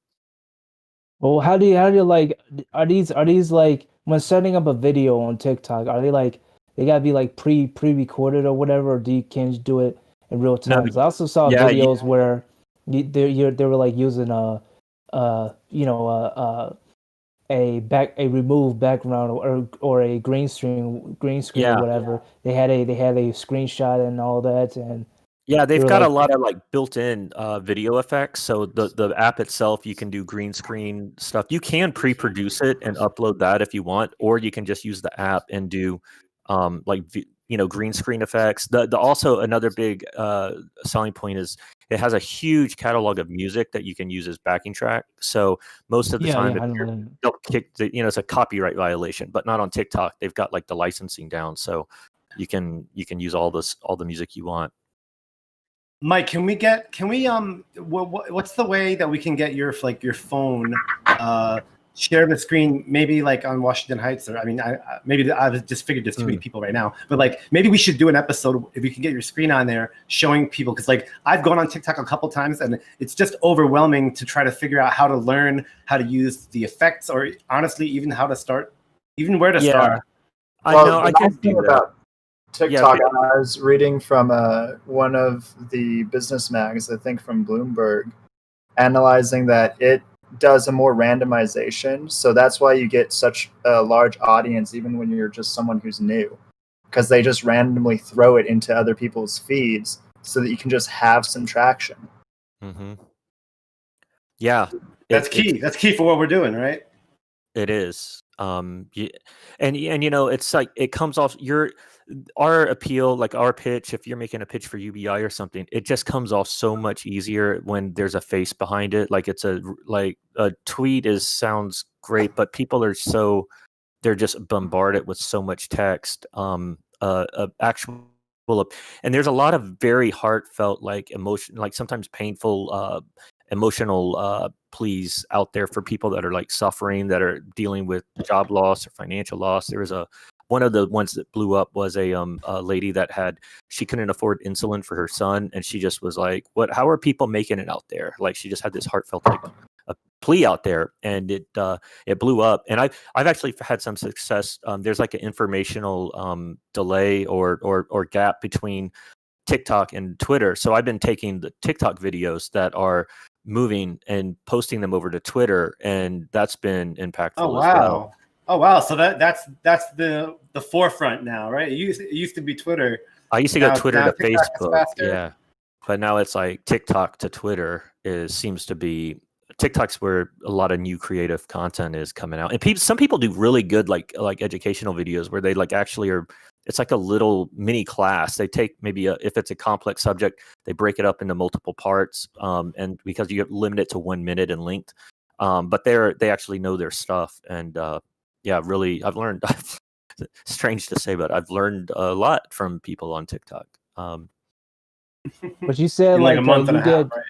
well, how do you like? Are these like when setting up a video on TikTok? Are they like they gotta be like pre-recorded or whatever, or can you do it in real time? 'Cause I also saw videos where they were like using a removed background or a green screen or whatever. They had a screenshot and all that, and yeah, they've got a lot of like built-in video effects. So the app itself, you can do green screen stuff. You can pre-produce it and upload that if you want, or you can just use the app and do green screen effects. The also another big selling point is it has a huge catalog of music that you can use as backing track. So most of the time, they'll kick it's a copyright violation, but not on TikTok. They've got like the licensing down, so you can use all the music you want. Mike, what's the way that we can get your phone share the screen, maybe like on Washington Heights, or I just figured there's too many people right now, but like maybe we should do an episode if we can get your screen on there showing people, because like I've gone on TikTok a couple times and it's just overwhelming to try to figure out how to learn how to use the effects, or honestly even where to start. I know. I can think about TikTok. I was reading from one of the business mags, I think from Bloomberg, analyzing that it does a more randomization. So that's why you get such a large audience, even when you're just someone who's new, because they just randomly throw it into other people's feeds so that you can just have some traction. Mm-hmm. Yeah. That's key. That's key for what we're doing, right? It is. And it's like it comes off our appeal, like our pitch. If you're making a pitch for UBI or something, it just comes off so much easier when there's a face behind it. Like it's a tweet sounds great, but people are they're just bombarded with so much text. Actual, and there's a lot of very heartfelt, like emotion, like sometimes painful, emotional pleas out there for people that are like suffering, that are dealing with job loss or financial loss. There was one of the ones that blew up was a lady that she couldn't afford insulin for her son, and she just was like, how are people making it out there? Like she just had this heartfelt like a plea out there, and it blew up. And I've actually had some success. There's like an informational delay or gap between TikTok and Twitter. So I've been taking the TikTok videos that are moving and posting them over to Twitter, and that's been impactful. Oh wow. As well. Oh wow! So that's the forefront now, right? It used to be Twitter. I used to go Twitter to Facebook, yeah, but now it's like TikTok to Twitter seems to be TikTok's where a lot of new creative content is coming out, and some people do really good like educational videos where they like actually are. It's like a little mini class. They take maybe if it's a complex subject, they break it up into multiple parts, and because you limit it to 1 minute in length, but they actually know their stuff, and yeah, really, I've learned. Strange to say, but I've learned a lot from people on TikTok. But you said like a month and a half, right?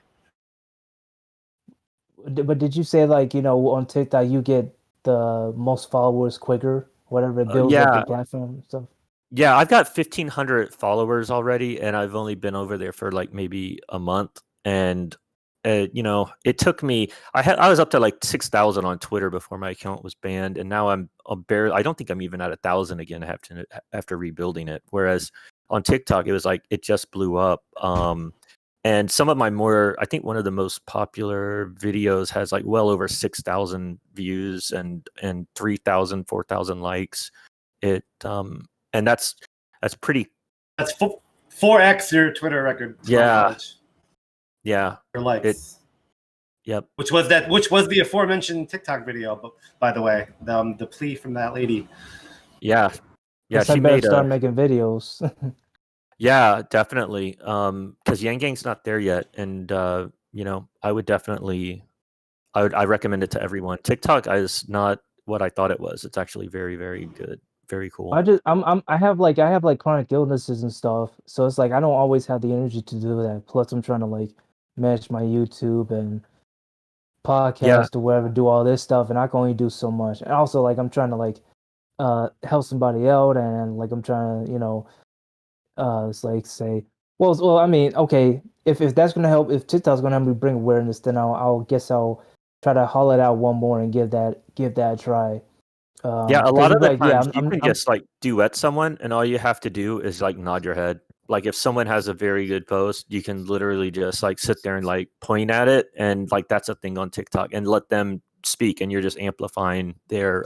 But did you say like on TikTok you get the most followers quicker, whatever it builds up the platform and stuff? Yeah, I've got 1,500 followers already, and I've only been over there for like maybe a month, and it took me. I was up to like 6,000 on Twitter before my account was banned, and now I'm barely. I don't think I'm even at 1,000 again after rebuilding it. Whereas on TikTok, it was like it just blew up, And some of my I think one of the most popular videos has like well over 6,000 views and 3,000, 4,000 likes. And that's pretty. That's 4x your Twitter record. Yeah. Yeah. Your likes. Yep. Which was the aforementioned TikTok video, but by the way, the plea from that lady. Yeah. Yeah. She better start making videos. Yeah, definitely. Because YangGang's not there yet, and I would definitely, I recommend it to everyone. TikTok is not what I thought it was. It's actually very, very good, very cool. I have like chronic illnesses and stuff, so it's like I don't always have the energy to do that. Plus, I'm trying to like manage my YouTube and podcast or whatever, do all this stuff, and I can only do so much. And also, like I'm trying to like help somebody out, and like I'm trying to it's like say, well, I mean, okay, if that's gonna help, if TikTok's gonna help me bring awareness, then I'll guess I'll try to haul it out one more and give that a try. Yeah, a lot of the times you can just like duet someone, and all you have to do is like nod your head. Like if someone has a very good post, you can literally just like sit there and like point at it, and like that's a thing on TikTok, and let them speak, and you're just amplifying their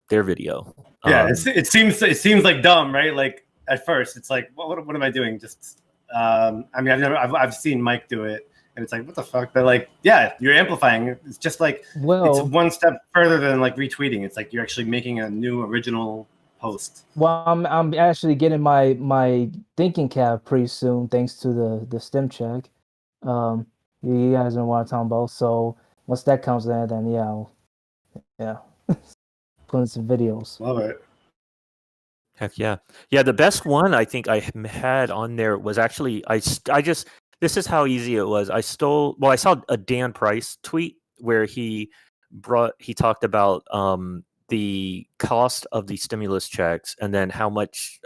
video. Yeah, it seems like dumb, right? Like at first, it's like, what am I doing? Just, I mean, I've seen Mike do it, and it's like, what the fuck? But like, yeah, you're amplifying. It's just like, it's one step further than like retweeting. It's like you're actually making a new original post. Well, I'm actually getting my thinking cap pretty soon, thanks to the STEM check. You guys know what I'm talking about. So once that comes in, then yeah, put in some videos. Love it. Heck yeah. Yeah, the best one I think I had on there was actually, this is how easy it was. I saw a Dan Price tweet where he talked about the cost of the stimulus checks, and then how much,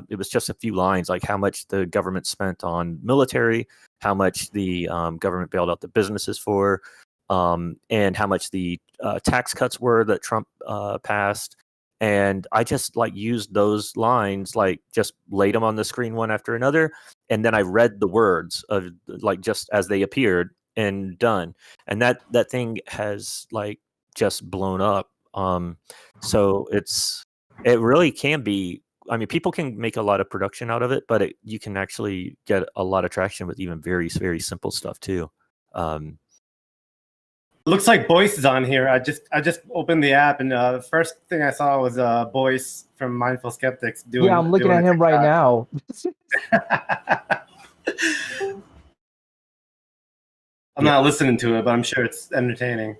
it was just a few lines, like how much the government spent on military, how much the government bailed out the businesses for, and how much the tax cuts were that Trump passed. And I just like used those lines, like just laid them on the screen one after another. And then I read the words of like just as they appeared, and done. And that thing has like just blown up. So it really can be, I mean, people can make a lot of production out of it, but you can actually get a lot of traction with even very, very simple stuff too. Looks like Boyce is on here. I just opened the app, and the first thing I saw was Boyce from Mindful Skeptics doing. Yeah, I'm looking at him right now. I'm not listening to it, but I'm sure it's entertaining.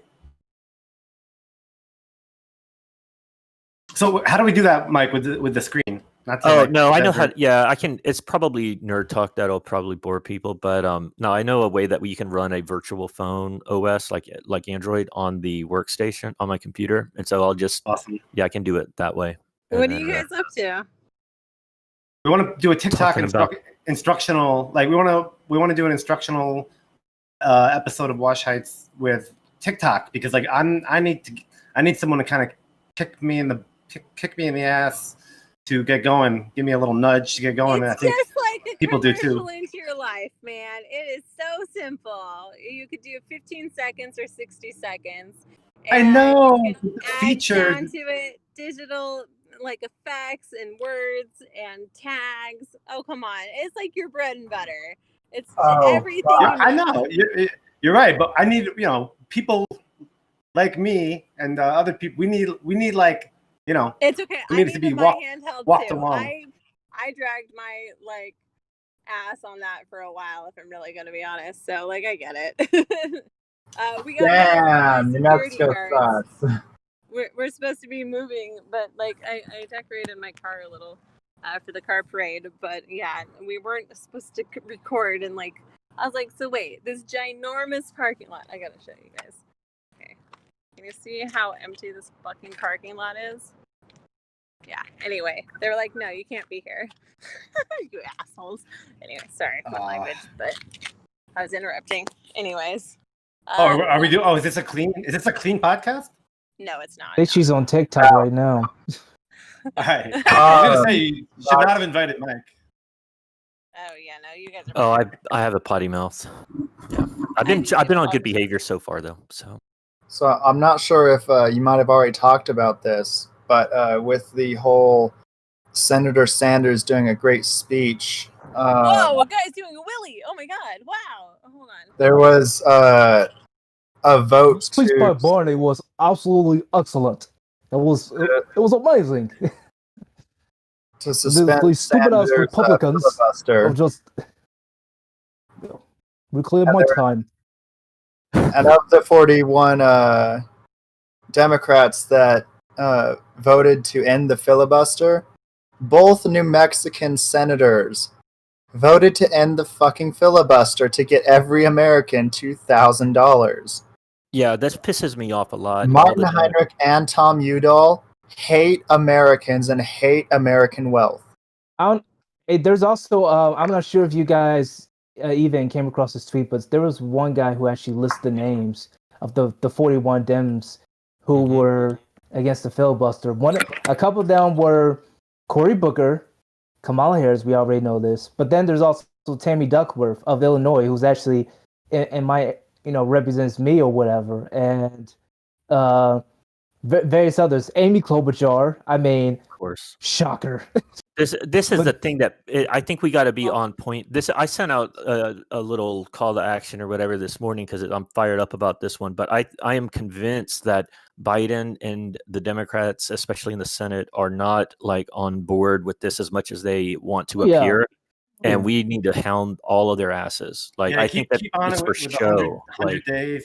So how do we do that, Mike, with the screen? I know how. Yeah, I can. It's probably nerd talk that'll probably bore people, but no, I know a way that you can run a virtual phone OS like Android on the workstation on my computer, and so I'll just I can do it that way. What are you guys up to? We want to do a TikTok instructional. Like we want to do an instructional episode of Wash Heights with TikTok, because like I need someone to kind of kick me in the ass to get going, give me a little nudge to get going. It's I think just like a people do too. into your life, man. It is so simple. You could do 15 seconds or 60 seconds. I know. Featured down to it, digital like effects and words and tags. Oh, come on. It's like your bread and butter. It's everything. I know. You're right, but I need, people like me and other people. We need like, it's okay. We need to be walked along. I dragged my like ass on that for a while, if I'm really gonna be honest. So like I get it. We got security guards. We're supposed to be moving, but like I decorated my car a little for the car parade, but yeah, we weren't supposed to record, and like I was like, so wait, this ginormous parking lot. I gotta show you guys. Okay, can you see how empty this fucking parking lot is? Yeah. Anyway, they were like, no, you can't be here. You assholes. Anyway, sorry for my language, but I was interrupting. Anyways. Are we doing? Oh, is this a clean podcast? No, it's not. I think she's on TikTok right now. All right. I was gonna say you should not have invited Mike. Oh yeah, no, you guys are. Oh, I have a potty mouth. Yeah, I've been on good behavior so far though. So I'm not sure if you might have already talked about this, but with the whole Senator Sanders doing a great speech. Whoa, a guy's doing a willy! Oh my god! Wow. Hold on. There was a vote. The speech by Barney was absolutely excellent. It was amazing. To suspend these stupid ass Republicans filibuster. of just reclaim my time. And of the 41 Democrats that voted to end the filibuster, both New Mexican senators voted to end the fucking filibuster to get every American $2,000. Yeah, this pisses me off a lot. Martin Heinrich and Tom Udall hate Americans and hate American wealth. There's also, I'm not sure if you guys even came across this tweet, but there was one guy who actually listed the names of the 41 Dems who were against the filibuster. A couple of them were Cory Booker, Kamala Harris, we already know this, but then there's also Tammy Duckworth of Illinois, who's actually in my, represents me or whatever, and various others. Amy Klobuchar, I mean, of course, shocker. This is the thing that I think we got to be on point. I sent out a little call to action or whatever this morning because I'm fired up about this one. But I am convinced that Biden and the Democrats, especially in the Senate, are not like on board with this as much as they want to appear. And we need to hound all of their asses. Like I think that it's for show. 100 days,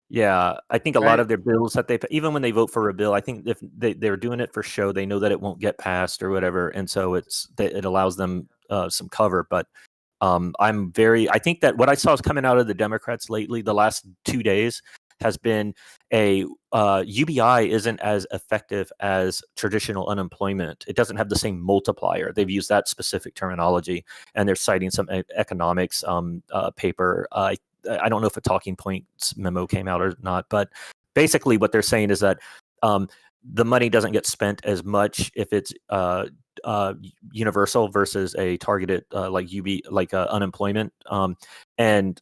Yeah, I think a lot of their bills that even when they vote for a bill, I think if they're doing it for show, they know that it won't get passed or whatever, and so it allows them some cover. But I think that what I saw is coming out of the Democrats lately, the last 2 days, has been a UBI isn't as effective as traditional unemployment. It doesn't have the same multiplier. They've used that specific terminology, and they're citing some economics paper. I don't know if a talking points memo came out or not, but basically what they're saying is that the money doesn't get spent as much if it's universal versus a targeted unemployment. And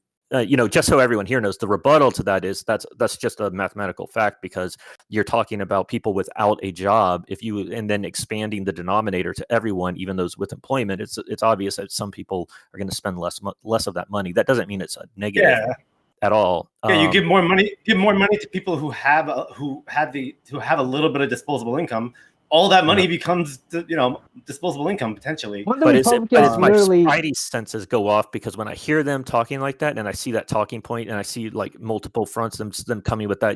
just so everyone here knows, the rebuttal to that is that's just a mathematical fact because you're talking about people without a job. And then expanding the denominator to everyone, even those with employment, it's obvious that some people are going to spend less of that money. That doesn't mean it's a negative at all. Yeah, you give more money to people who have a little bit of disposable income. All that money becomes, disposable income potentially. But it's my spidey senses go off because when I hear them talking like that, and I see that talking point, and I see like multiple fronts, them coming with that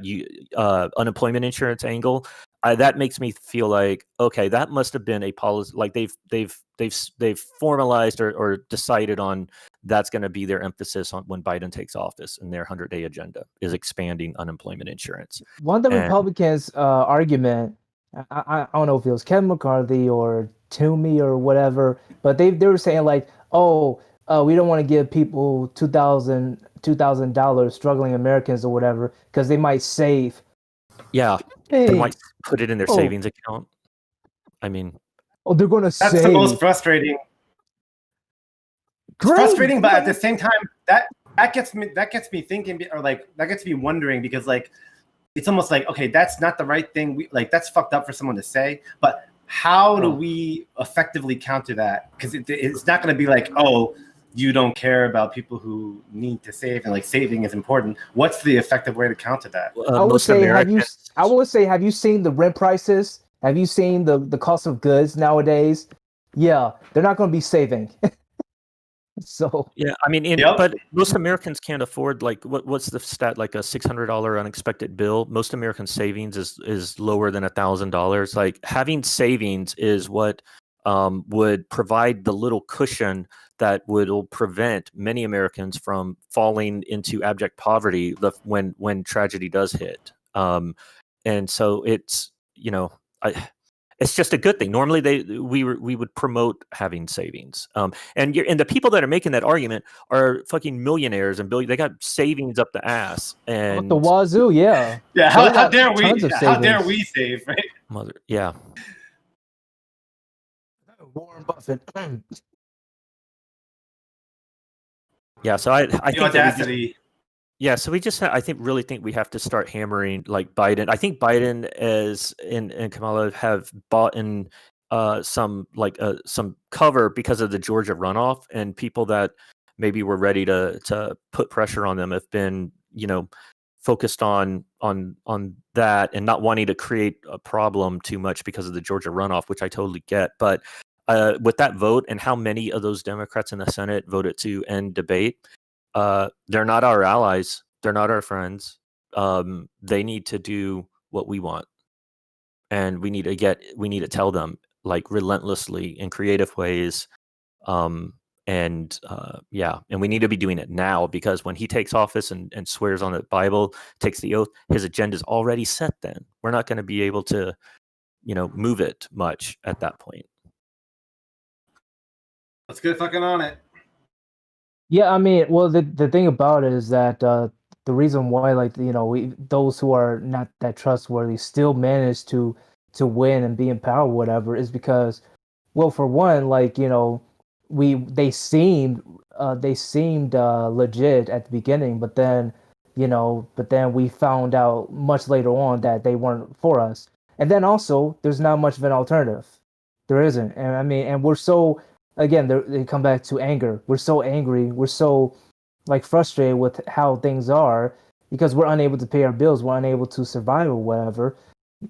unemployment insurance angle, that makes me feel like okay, that must have been a policy. Like they've formalized or decided on that's going to be their emphasis on when Biden takes office, and their 100-day agenda is expanding unemployment insurance. One of the Republicans' argument. I don't know if it was Kevin McCarthy or Toomey or whatever, but they were saying like, we don't want to give people $2,000 struggling Americans or whatever because they might save. Yeah, they might put it in their savings account. I mean, they're going to save. That's the most frustrating. It's frustrating, but at the same time, that gets me thinking, or like that gets me wondering because like. It's almost like, okay, that's not the right thing. That's fucked up for someone to say. But how do we effectively counter that? Because it's not going to be like, oh, you don't care about people who need to save and like saving is important. What's the effective way to counter that? I would say, have you seen the rent prices? Have you seen the cost of goods nowadays? Yeah, they're not going to be saving. So yeah, I mean, but most Americans can't afford like what's the stat, like a $600 unexpected bill. Most American savings is lower than $1,000. Like having savings is what would provide the little cushion that will prevent many Americans from falling into abject poverty when tragedy does hit. And so it's it's just a good thing. Normally, we would promote having savings, and the people that are making that argument are fucking millionaires and they got savings up the ass and the wazoo, yeah. How dare we? How dare we save? Right? Yeah. Warren Buffett. Yeah, so I the think audacity. So we just I really think we have to start hammering like Biden. I think Biden and Kamala have bought in some cover because of the Georgia runoff, and people that maybe were ready to put pressure on them have been, focused on that and not wanting to create a problem too much because of the Georgia runoff, which I totally get. But with that vote and how many of those Democrats in the Senate voted to end debate, they're not our allies. They're not our friends. They need to do what we want, and we need to tell them like relentlessly in creative ways. And we need to be doing it now, because when he takes office and swears on the Bible, takes the oath, his agenda is already set. Then we're not going to be able to, move it much at that point. Let's get fucking on it. Yeah, I mean, well, the thing about it is that the reason why, like, those who are not that trustworthy still manage to win and be in power, whatever, is because, well, for one, like, they seemed legit at the beginning, but then we found out much later on that they weren't for us, and then also there's not much of an alternative. There isn't, and I mean, and we're so, again, they come back to anger. We're so angry. We're so like frustrated with how things are because we're unable to pay our bills. We're unable to survive or whatever.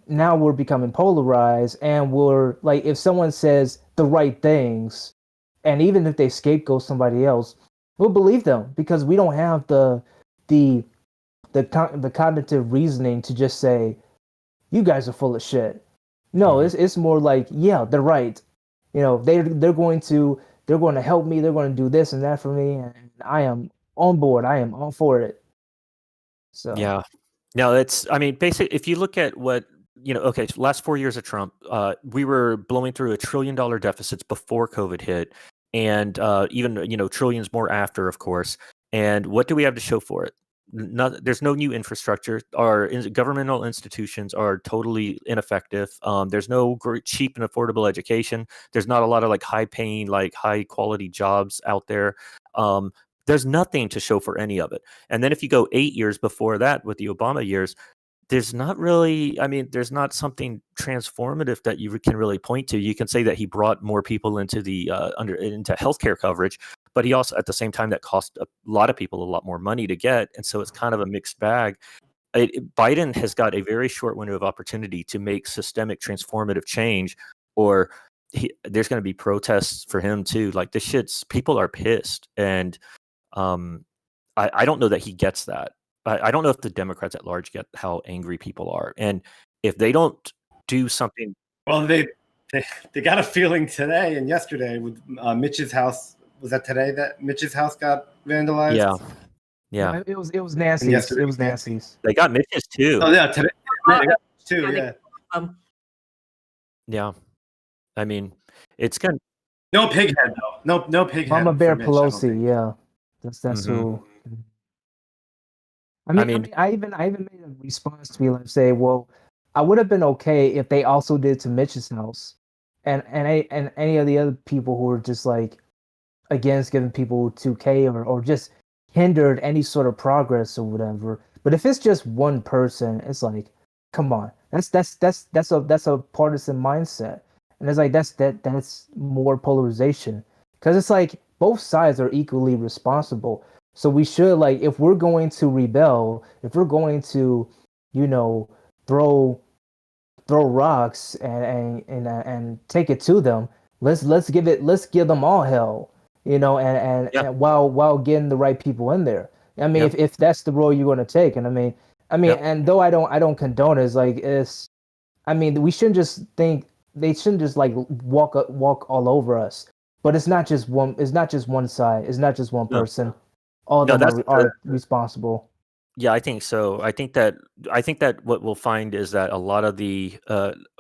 Now we're becoming polarized, and we're like, if someone says the right things, and even if they scapegoat somebody else, we'll believe them because we don't have the cognitive reasoning to just say, you guys are full of shit. No, it's more like, yeah, they're right. They're going to help me. They're going to do this and that for me, and I am on board. I am all for it. So yeah, no, I mean, basically, if you look at what okay, so last 4 years of Trump, we were blowing through $1 trillion deficits before COVID hit, and even trillions more after, of course. And what do we have to show for it? There's no new infrastructure. Our governmental institutions are totally ineffective. There's no cheap and affordable education. There's not a lot of like high-paying, like high-quality jobs out there. There's nothing to show for any of it. And then if you go 8 years before that with the Obama years, there's not really, I mean, there's not something transformative that you can really point to. You can say that he brought more people into the into healthcare coverage, but he also, at the same time, that cost a lot of people a lot more money to get, and so it's kind of a mixed bag. Biden has got a very short window of opportunity to make systemic transformative change, or there's going to be protests for him too. Like people are pissed, and I don't know that he gets that. I don't know if the Democrats at large get how angry people are, and if they don't do something. Well, they got a feeling today and yesterday with Mitch's house. Was that today that Mitch's house got vandalized? Yeah. It was Nancy's. It was Nancy's. They got Mitch's too. Oh yeah, today they got too. Yeah. Yeah. I mean, it's gonna. No pig head though. No pig head. Mama Bear Pelosi. Yeah, that's who. I mean, I even made a response to be like, say, well, I would have been okay if they also did to Mitch's house, and any of the other people who were just like against giving people 2K or just hindered any sort of progress or whatever. But if it's just one person, it's like, come on, that's a partisan mindset, and it's like that's more polarization, because it's like both sides are equally responsible. So we should, like, if we're going to rebel, if we're going to, throw rocks and take it to them, let's give them all hell, and while getting the right people in there. I mean, if that's the role you're going to take, and I mean, and though I don't condone it, I mean, we shouldn't just think they shouldn't just like walk all over us. But it's not just one. It's not just one side. It's not just one person. All of them are responsible. Yeah, I think so. I think that what we'll find is that a lot of the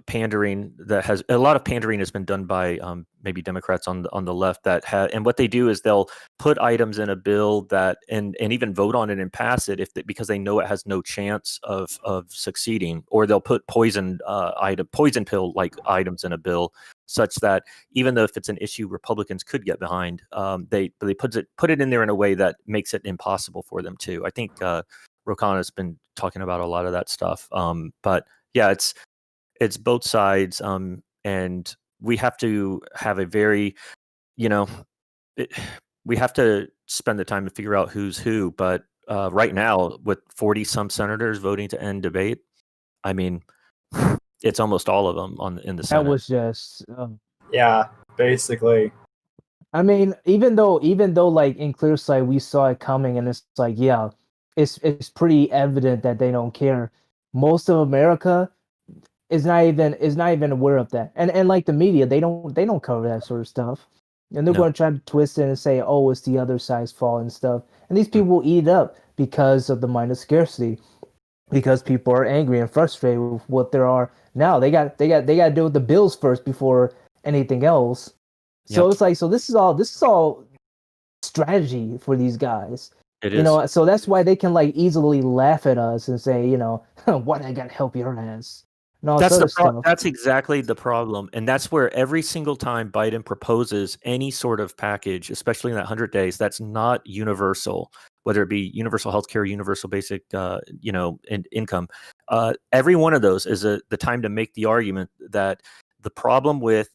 pandering has been done by maybe Democrats on the left and what they do is they'll put items in a bill that and even vote on it and pass it because they know it has no chance of succeeding, or they'll put poison pill like items in a bill such that even though if it's an issue Republicans could get behind, they put it in there in a way that makes it impossible for them to. I think Rokana's been talking about a lot of that stuff. But yeah, it's both sides, and we have to have a very, we have to spend the time to figure out who's who. But right now, with 40 some senators voting to end debate, I mean, it's almost all of them in the Senate. That was just yeah, basically. I mean, even though like in clear sight we saw it coming, and it's like, yeah, it's pretty evident that they don't care. Most of America is not even aware of that, and like the media, they don't cover that sort of stuff, and they're going to try to twist it and say, oh, it's the other side's fault and stuff, and these people eat it up because of the mind of scarcity, because people are angry and frustrated with what there are now. They got to deal with the bills first before anything else. So it's like, so this is all strategy for these guys. It is. So that's why they can like easily laugh at us and say, what, I gotta help your ass. No, that's exactly the problem, and that's where every single time Biden proposes any sort of package, especially in that 100 days, that's not universal, whether it be universal health care, universal basic, income. Every one of those is the time to make the argument that the problem with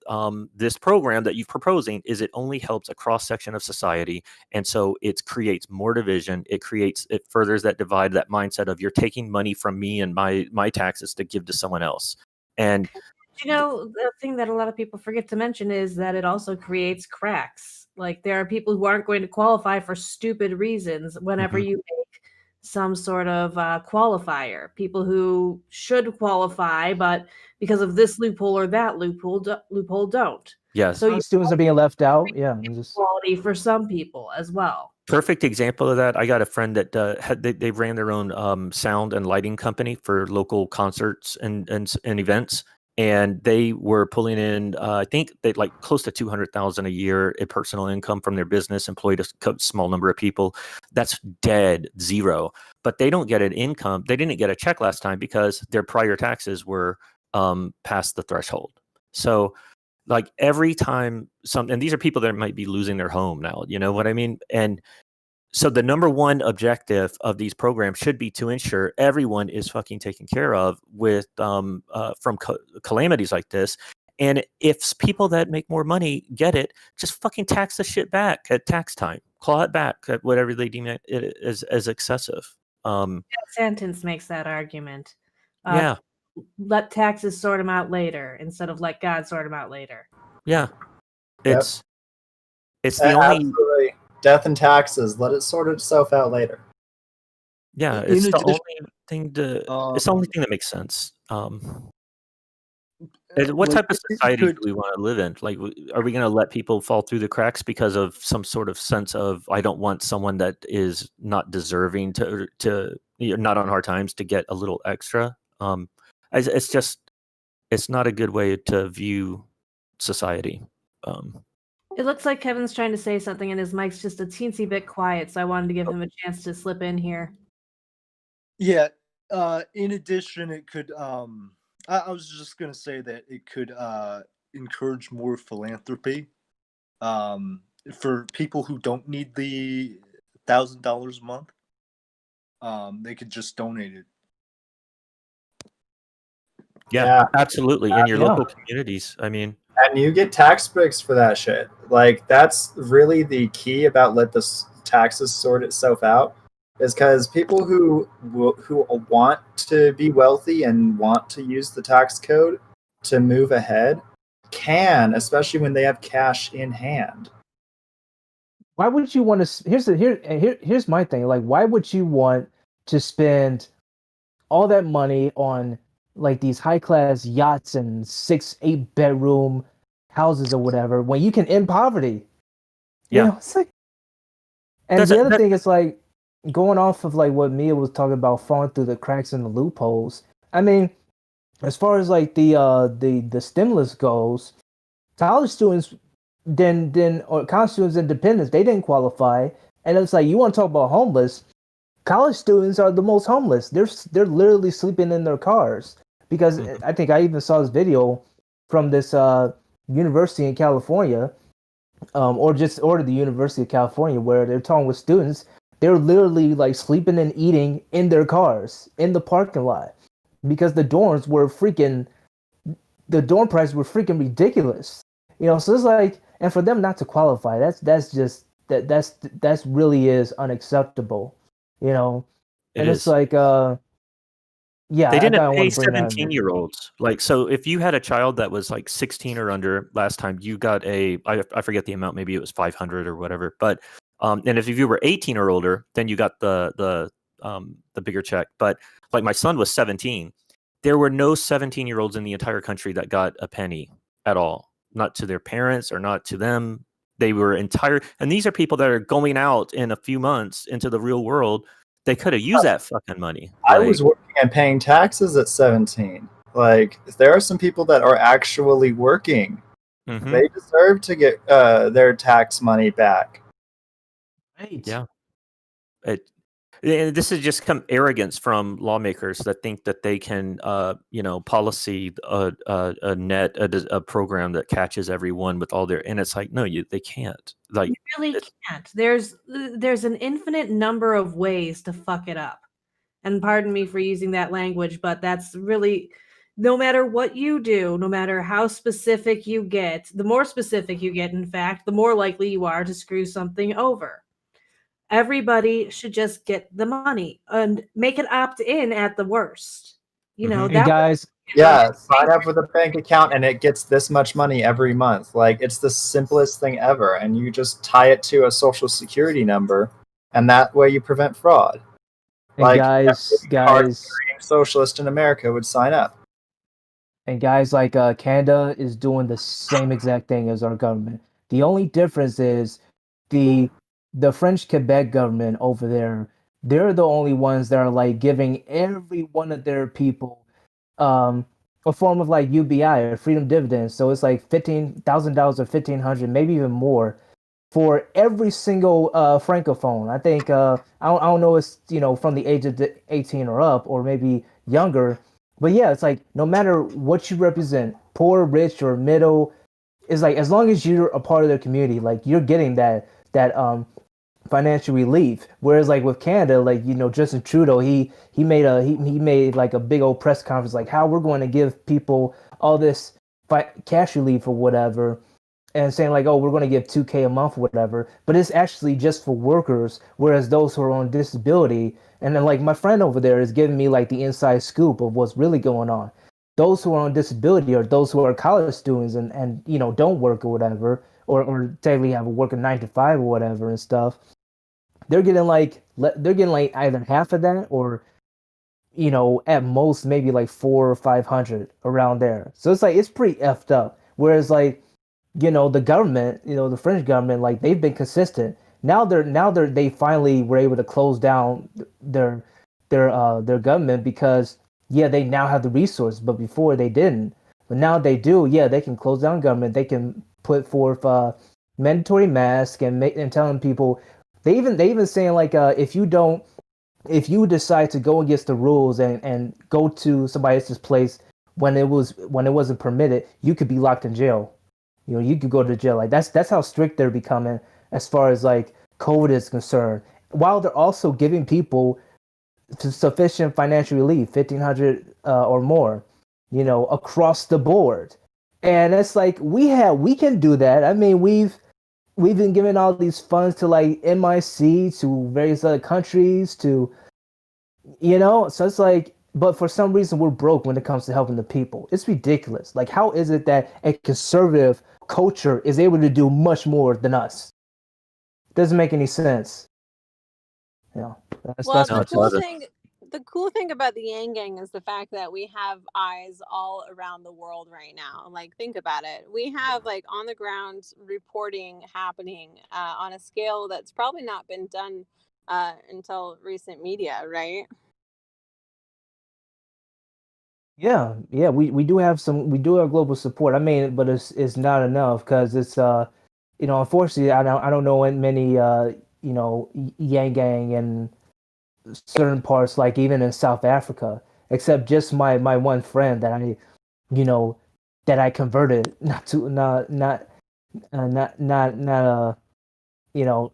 this program that you're proposing is it only helps a cross section of society, and so it creates more division. It furthers that divide, that mindset of you're taking money from me and my taxes to give to someone else. And the thing that a lot of people forget to mention is that it also creates cracks. Like there are people who aren't going to qualify for stupid reasons whenever you make some sort of qualifier. People who should qualify, but because of this loophole or that loophole don't. Yes. So students are being left out. Yeah. Quality for some people as well. Perfect example of that. I got a friend that they ran their own sound and lighting company for local concerts and events. And they were pulling in, I think they like close to $200,000 a year in personal income from their business, employed a small number of people. That's dead zero. But they don't get an income. They didn't get a check last time because their prior taxes were past the threshold. So like every time and these are people that might be losing their home now, you know what I mean? And so the number one objective of these programs should be to ensure everyone is fucking taken care of with from calamities like this. And if people that make more money get it, just fucking tax the shit back at tax time. Claw it back at whatever they deem it as excessive. Sentence makes that argument. Yeah. Let taxes sort them out later instead of let God sort them out later. Yeah. It's the only... Absolutely. Death and taxes. Let it sort itself out later. Yeah, it's the only thing it's the only thing that makes sense. What type of society do we want to live in? Like, are we going to let people fall through the cracks because of some sort of sense of I don't want someone that is not deserving to not on hard times to get a little extra? It's not a good way to view society. It looks like Kevin's trying to say something and his mic's just a teensy bit quiet, so I wanted to give him a chance to slip in here. Yeah. In addition, it could I was just gonna say that it could encourage more philanthropy for people who don't need the $1,000 a month. They could just donate it. Yeah, absolutely. In your local communities. I mean, and you get tax breaks for that shit. Like that's really the key about let the taxes sort itself out, is because people who want to be wealthy and want to use the tax code to move ahead can, especially when they have cash in hand. Why would you want to? Here's my thing. Like, why would you want to spend all that money on like these high class yachts and 6-8 bedroom houses or whatever when you can end poverty? Yeah, it's like. And the other thing is like going off of like what Mia was talking about, falling through the cracks and the loopholes. I mean, as far as like the stimulus goes, college students or college students and dependents, they didn't qualify. And it's like, you want to talk about homeless? College students are the most homeless. They're literally sleeping in their cars because I think I even saw this video from this university in California, or the University of California, where they're talking with students. They're literally like sleeping and eating in their cars in the parking lot because the dorms were freaking the dorm prices were freaking ridiculous. So it's like, and for them not to qualify, that's just that's really is unacceptable. It And it's is. like, yeah, They I didn't kind of pay want to bring that in. 17-year-olds. Like, so if you had a child that was like 16 or under last time, you got I forget the amount, maybe it was 500 or whatever. But and if you were 18 or older, then you got the bigger check. But like my son was 17. There were no 17-year-olds in the entire country that got a penny at all. Not to their parents or not to them. They were and these are people that are going out in a few months into the real world. They could have used that fucking money. I was working and paying taxes at 17. Like, there are some people that are actually working. Mm-hmm. They deserve to get their tax money back. Right. Yeah. This has just come arrogance from lawmakers that think that they can, policy a program that catches everyone with all their, and it's like, no, they can't. Like, you really can't. There's an infinite number of ways to fuck it up, and pardon me for using that language, but that's really, no matter what you do, no matter how specific you get, the more specific you get, in fact, the more likely you are to screw something over. Everybody should just get the money and make it opt in at the worst. And that guys, sign up with a bank account and it gets this much money every month. Like, it's the simplest thing ever, and you just tie it to a social security number, and that way you prevent fraud. And like, guys, socialist in America would sign up. And guys, like Canada is doing the same exact thing as our government. The only difference is the French Quebec government over there. They're the only ones that are like giving every one of their people a form of like UBI or freedom dividends. So it's like $15,000 or $1,500, maybe even more, for every single francophone. I think I don't know, it's from the age of 18 or up, or maybe younger. But yeah, it's like no matter what you represent, poor, rich, or middle, it's like as long as you're a part of their community, like you're getting that financial relief. Whereas like with Canada, like Justin Trudeau, he made like a big old press conference, like how we're going to give people all this cash relief or whatever, and saying like, oh, we're going to give $2,000 a month or whatever, but it's actually just for workers, whereas those who are on disability, and then like my friend over there is giving me like the inside scoop of what's really going on. Those who are on disability are those who are college students and don't work or whatever, or technically have a working 9 to 5 or whatever and stuff. They're getting like either half of that, or at most maybe like 400 or 500 around there. So it's like it's pretty effed up. Whereas like the government, the French government, like they've been consistent. Now they finally were able to close down their government because they now have the resource, but before they didn't. But now they do. Yeah, they can close down government. They can put forth mandatory masks and telling people. They even saying like if you decide to go against the rules and go to somebody else's place when it wasn't permitted, you could be locked in jail. You could go to jail. Like that's how strict they're becoming as far as like COVID is concerned. While they're also giving people sufficient financial relief, 1,500 or more, across the board. And it's like we can do that. I mean, we've been giving all these funds to like MIC, to various other countries, to so it's like, but for some reason we're broke when it comes to helping the people. It's ridiculous. Like, how is it that a conservative culture is able to do much more than us? Doesn't make any sense. The cool thing about the YangGang is the fact that we have eyes all around the world right now. Like, think about it. We have like on the ground reporting happening on a scale that's probably not been done until recent media, right? Yeah, we do have global support. I mean, but it's not enough because it's unfortunately I don't know many YangGang in certain parts, like even in South Africa, except just my one friend that I that I converted not you know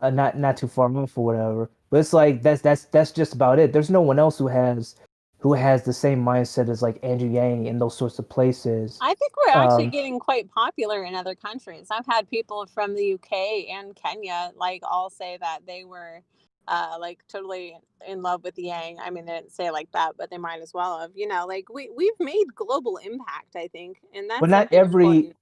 not too far off or whatever. But it's like that's just about it. There's no one else who has the same mindset as like Andrew Yang in those sorts of places. I think we're actually getting quite popular in other countries. I've had people from the UK and Kenya like all say that they were like totally in love with Yang. I mean, they didn't say it like that, but they might as well have. You know, like we've made global impact, I think, and that's but not something important.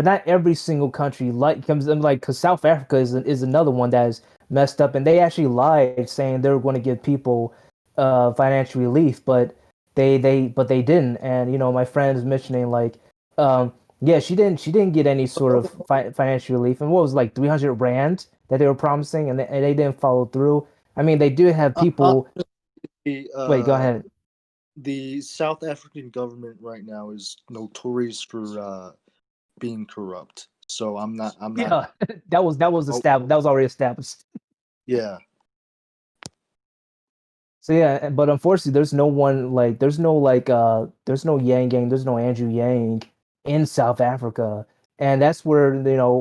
not every single country comes in like because South Africa is another one that is messed up, and they actually lied saying they were going to give people financial relief, but they didn't. And my friend is mentioning like yeah, she didn't get any sort of financial relief, and what was it, like 300 rand that they were promising, and they didn't follow through. I mean, they do have people. Wait, go ahead. The South African government right now is notorious for being corrupt. So I'm not. Yeah, that was established. That was already established. Yeah. So yeah, but unfortunately, there's no one like there's no YangGang, there's no Andrew Yang in South Africa, and that's where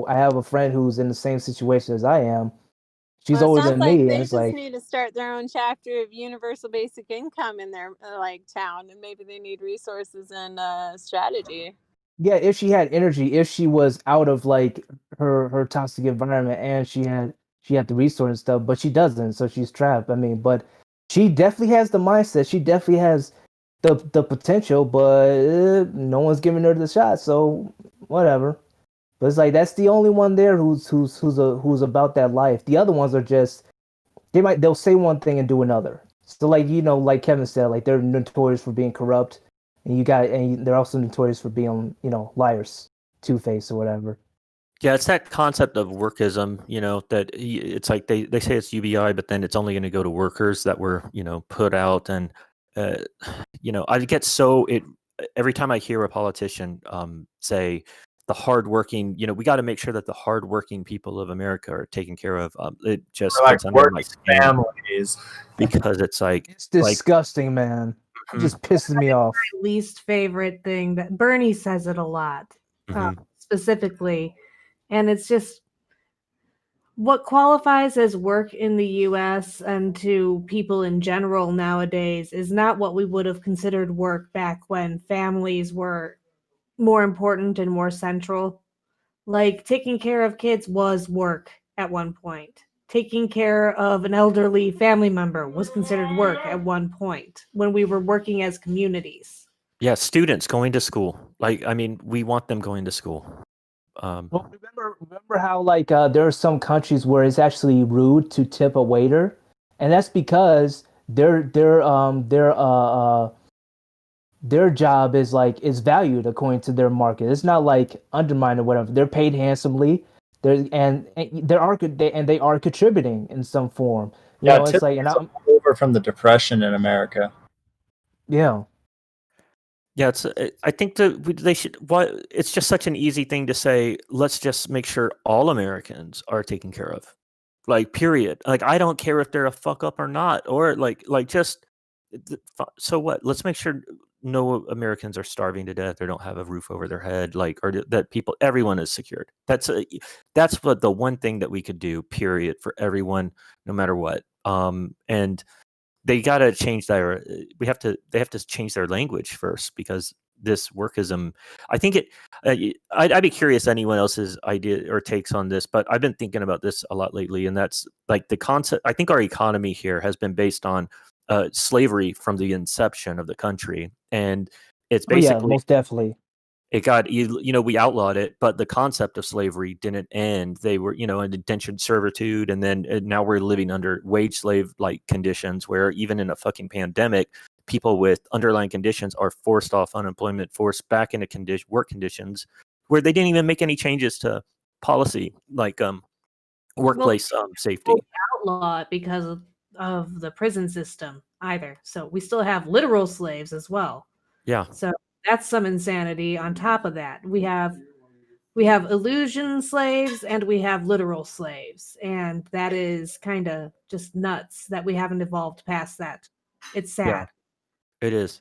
I have a friend who's in the same situation as I am. She's Well, it older sounds than like me, they and it's just like, need to start their own chapter of universal basic income in their like town, and maybe they need resources and strategy. yeah, if she had energy, if she was out of like her toxic environment, and she had the resource and stuff, but she doesn't, so she's trapped. I mean, but she definitely has the mindset. She definitely has the potential, but no one's giving her the shot. So whatever. But it's like that's the only one there who's about that life. The other ones are just they'll say one thing and do another. So like like Kevin said, like they're notorious for being corrupt, and they're also notorious for being liars, two-faced or whatever. Yeah, it's that concept of workism, that it's like they say it's UBI, but then it's only going to go to workers that were, put out. And, I get every time I hear a politician say the hardworking, we got to make sure that the hardworking people of America are taken care of. It just gets under my skin families because it's like it's disgusting, man. It just pisses me off. My least favorite thing that Bernie says it a lot, specifically. And it's just what qualifies as work in the US and to people in general nowadays is not what we would have considered work back when families were more important and more central. Like taking care of kids was work at one point. Taking care of an elderly family member was considered work at one point when we were working as communities. Yeah, students going to school. Like, I mean, we want them going to school. Well, remember how like there are some countries where it's actually rude to tip a waiter, and that's because their job is valued according to their market. It's not like undermined or whatever. They're paid handsomely. They are contributing in some form. It's like over from the Depression in America. Yeah. Yeah, I think they should. It's just such an easy thing to say. Let's just make sure all Americans are taken care of, like period. Like I don't care if they're a fuck up or not, or like just so what? Let's make sure no Americans are starving to death or don't have a roof over their head, like or that everyone is secured. That's what the one thing that we could do. Period for everyone, no matter what. And they got to change their they have to change their language first, because this workism, I think I'd be curious anyone else's idea or takes on this, but I've been thinking about this a lot lately, and that's like the concept. I think our economy here has been based on slavery from the inception of the country, and it's basically most definitely. It got we outlawed it, but the concept of slavery didn't end. They were in indentured servitude, and then now we're living under wage slave like conditions, where even in a fucking pandemic, people with underlying conditions are forced off unemployment, forced back into work conditions where they didn't even make any changes to policy like workplace safety. Outlaw it because of the prison system either. So we still have literal slaves as well. Yeah. So that's some insanity. On top of that, we have illusion slaves and we have literal slaves, and that is kind of just nuts that we haven't evolved past that. It's sad. Yeah, it is.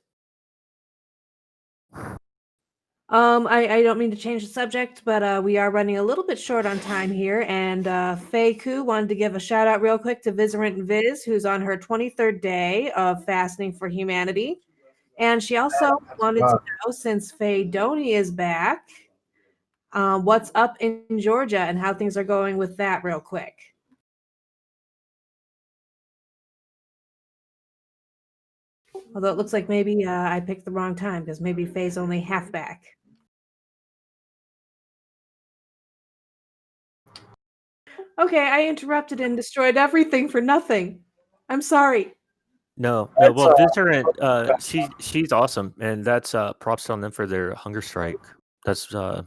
I don't mean to change the subject, but we are running a little bit short on time here. And Faye Koo wanted to give a shout out real quick to Vizerant and Viz, who's on her 23rd day of fasting for humanity. And she also wanted to know, since Faye Doney is back, what's up in Georgia and how things are going with that real quick. Although it looks like maybe I picked the wrong time because maybe Faye's only half back. Okay, I interrupted and destroyed everything for nothing. I'm sorry. No. Well, Vizerant, she's awesome, and that's props on them for their hunger strike. That's I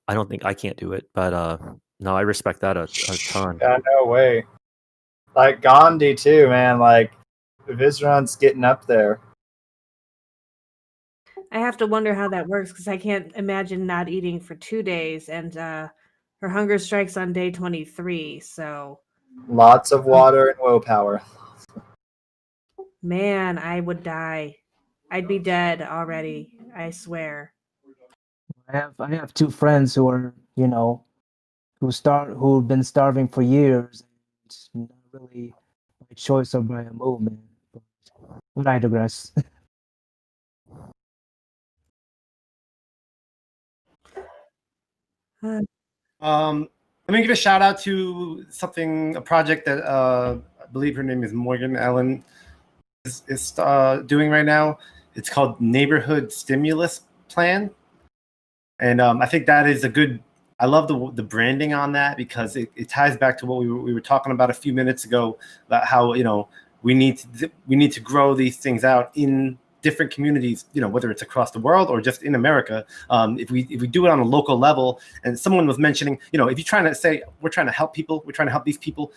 don't think I can't do it, but no, I respect that a ton. Yeah, no way. Like Gandhi too, man. Like Vizerant's getting up there. I have to wonder how that works because I can't imagine not eating for 2 days, and her hunger strikes on day 23. So lots of water and willpower. Man, I would die. I'd be dead already. I swear. I have two friends who are, who've been starving for years. It's not really by choice or by a movement. But I digress. Let me give a shout out to a project that I believe her name is Morgan Ellen is doing right now. It's called Neighborhood Stimulus Plan, and I think that is a good. I love the branding on that because it ties back to what we were talking about a few minutes ago about how we need to grow these things out in different communities, whether it's across the world or just in America. If we do it on a local level, and someone was mentioning, if you're trying to say we're trying to help people, we're trying to help these people,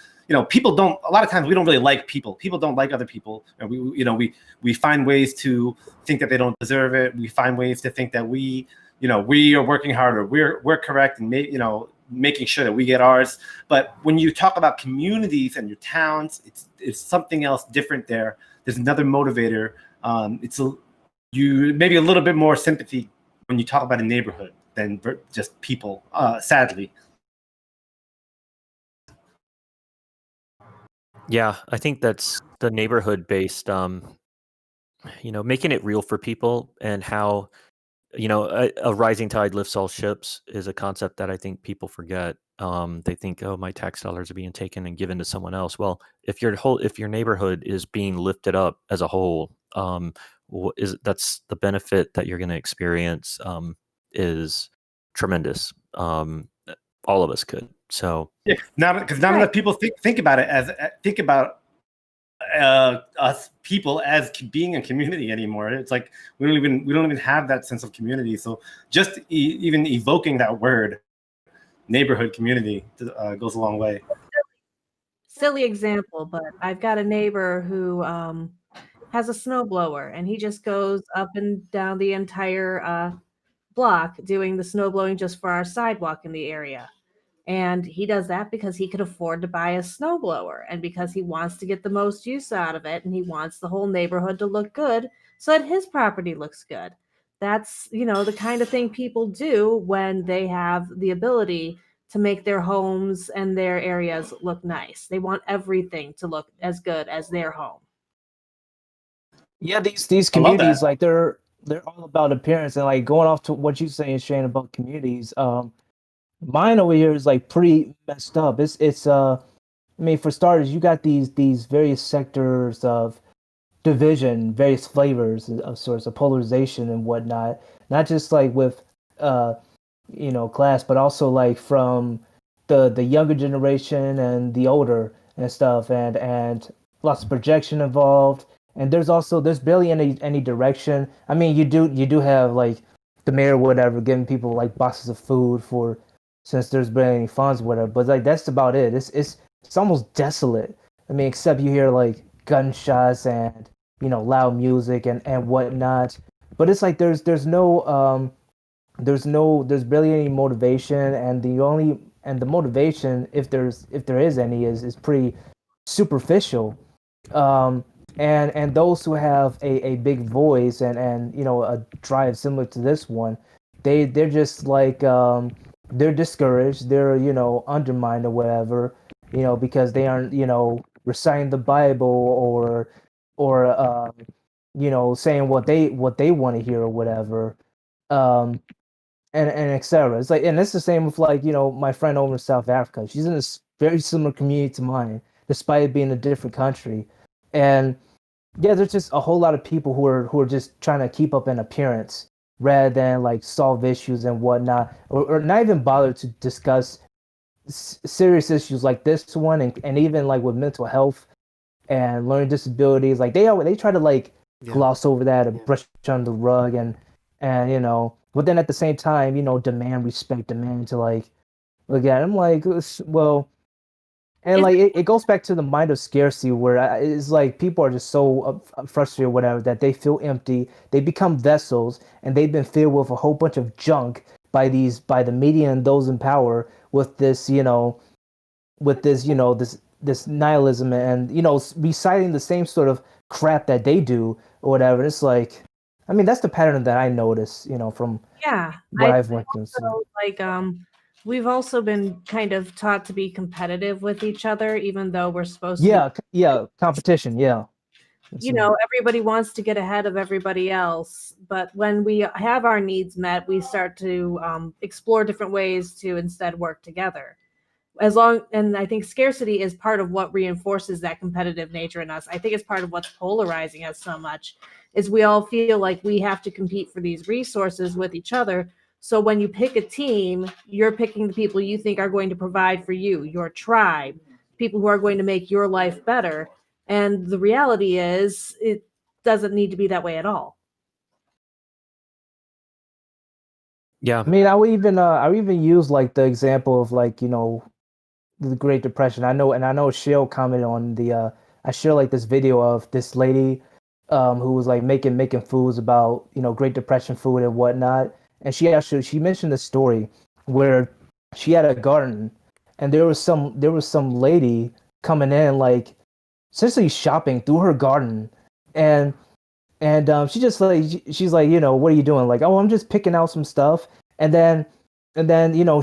people don't. A lot of times we don't really like people. People don't like other people, and we find ways to think that they don't deserve it. We find ways to think that we are working harder. We're correct, and making sure that we get ours. But when you talk about communities and your towns, it's something else different there. There's another motivator. You maybe a little bit more sympathy when you talk about a neighborhood than just people, sadly. Yeah, I think that's the neighborhood based, making it real for people, and how a rising tide lifts all ships is a concept that I think people forget. They think, oh, my tax dollars are being taken and given to someone else. Well, if your neighborhood is being lifted up as a whole, that's the benefit that you're going to experience is tremendous. All of us could. So yeah, because not enough people think about it think about us people as being a community anymore. It's like we don't even have that sense of community. So just even evoking that word, neighborhood community, goes a long way. Silly example, but I've got a neighbor who has a snowblower, and he just goes up and down the entire block doing the snow blowing just for our sidewalk in the area. And he does that because he could afford to buy a snowblower, and because he wants to get the most use out of it, and he wants the whole neighborhood to look good so that his property looks good. That's, the kind of thing people do when they have the ability to make their homes and their areas look nice. They want everything to look as good as their home. Yeah, these communities, like they're all about appearance, and like going off to what you're saying, Shane, about communities. Mine over here is like pretty messed up. It's I mean, for starters, you got these various sectors of division, various flavors of sorts of polarization and whatnot. Not just like with class, but also like from the younger generation and the older and stuff, and lots of projection involved. And there's barely any direction. I mean, you do have like the mayor or whatever giving people like boxes of food for since there's barely any funds or whatever, but like that's about it. It's almost desolate. I mean, except you hear like gunshots and loud music and whatnot. But it's like there's barely any motivation, and the motivation, if there is any, is pretty superficial. And those who have a big voice and a drive similar to this one, they're just like they're discouraged, they're undermined or whatever, because they aren't reciting the Bible or saying what they want to hear or whatever, um, and etc. It's like, and it's the same with like my friend over in South Africa. She's in this very similar community to mine, despite it being a different country, and yeah, there's just a whole lot of people who are just trying to keep up an appearance rather than like solve issues and whatnot, or not even bother to discuss serious issues like this one, and even like with mental health and learning disabilities. Like they try to like gloss over that and brush it under the rug, and but then at the same time, demand respect, demand to like look at it. I'm like, well, and like it goes back to the mind of scarcity, where it's like people are just so frustrated or whatever that they feel empty. They become vessels, and they've been filled with a whole bunch of junk by the media and those in power with this this nihilism and reciting the same sort of crap that they do or whatever. It's like, I mean, that's the pattern that I notice, from what I've went through. So, like we've also been kind of taught to be competitive with each other, even though we're supposed to competition, everybody wants to get ahead of everybody else, but when we have our needs met, we start to explore different ways to instead work together. And I think scarcity is part of what reinforces that competitive nature in us. I think it's part of what's polarizing us so much, is we all feel like we have to compete for these resources with each other. So when you pick a team, you're picking the people you think are going to provide for you, your tribe, people who are going to make your life better. And the reality is, it doesn't need to be that way at all. Yeah. I mean, I would even use like the example of like, the Great Depression. I know Shale commented on I share like this video of this lady who was like making foods about, Great Depression food and whatnot. And she mentioned a story where she had a garden, and there was some lady coming in, like essentially shopping through her garden, and she just like she's like, what are you doing? Like, oh, I'm just picking out some stuff. And then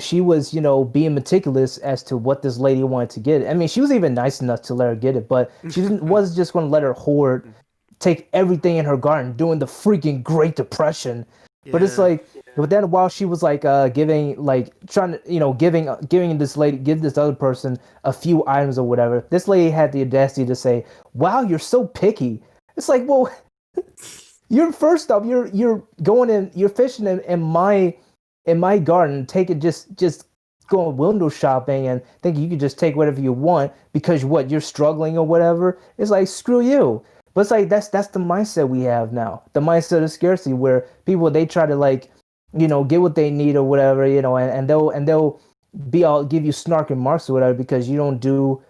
she was being meticulous as to what this lady wanted to get. I mean, she was even nice enough to let her get it, but she was just going to let her hoard, take everything in her garden during the freaking Great Depression. But it's like, but then while she was like giving, like trying to giving give this other person a few items or whatever, this lady had the audacity to say, "Wow, you're so picky." It's like, well, you're first off, you're going in, you're fishing in my garden, just going window shopping and thinking you can just take whatever you want because you're struggling or whatever. It's like, screw you. But it's like that's the mindset we have now, the mindset of scarcity, where people, they try to like get what they need or whatever, and they'll give you snark and marks or whatever because you don't do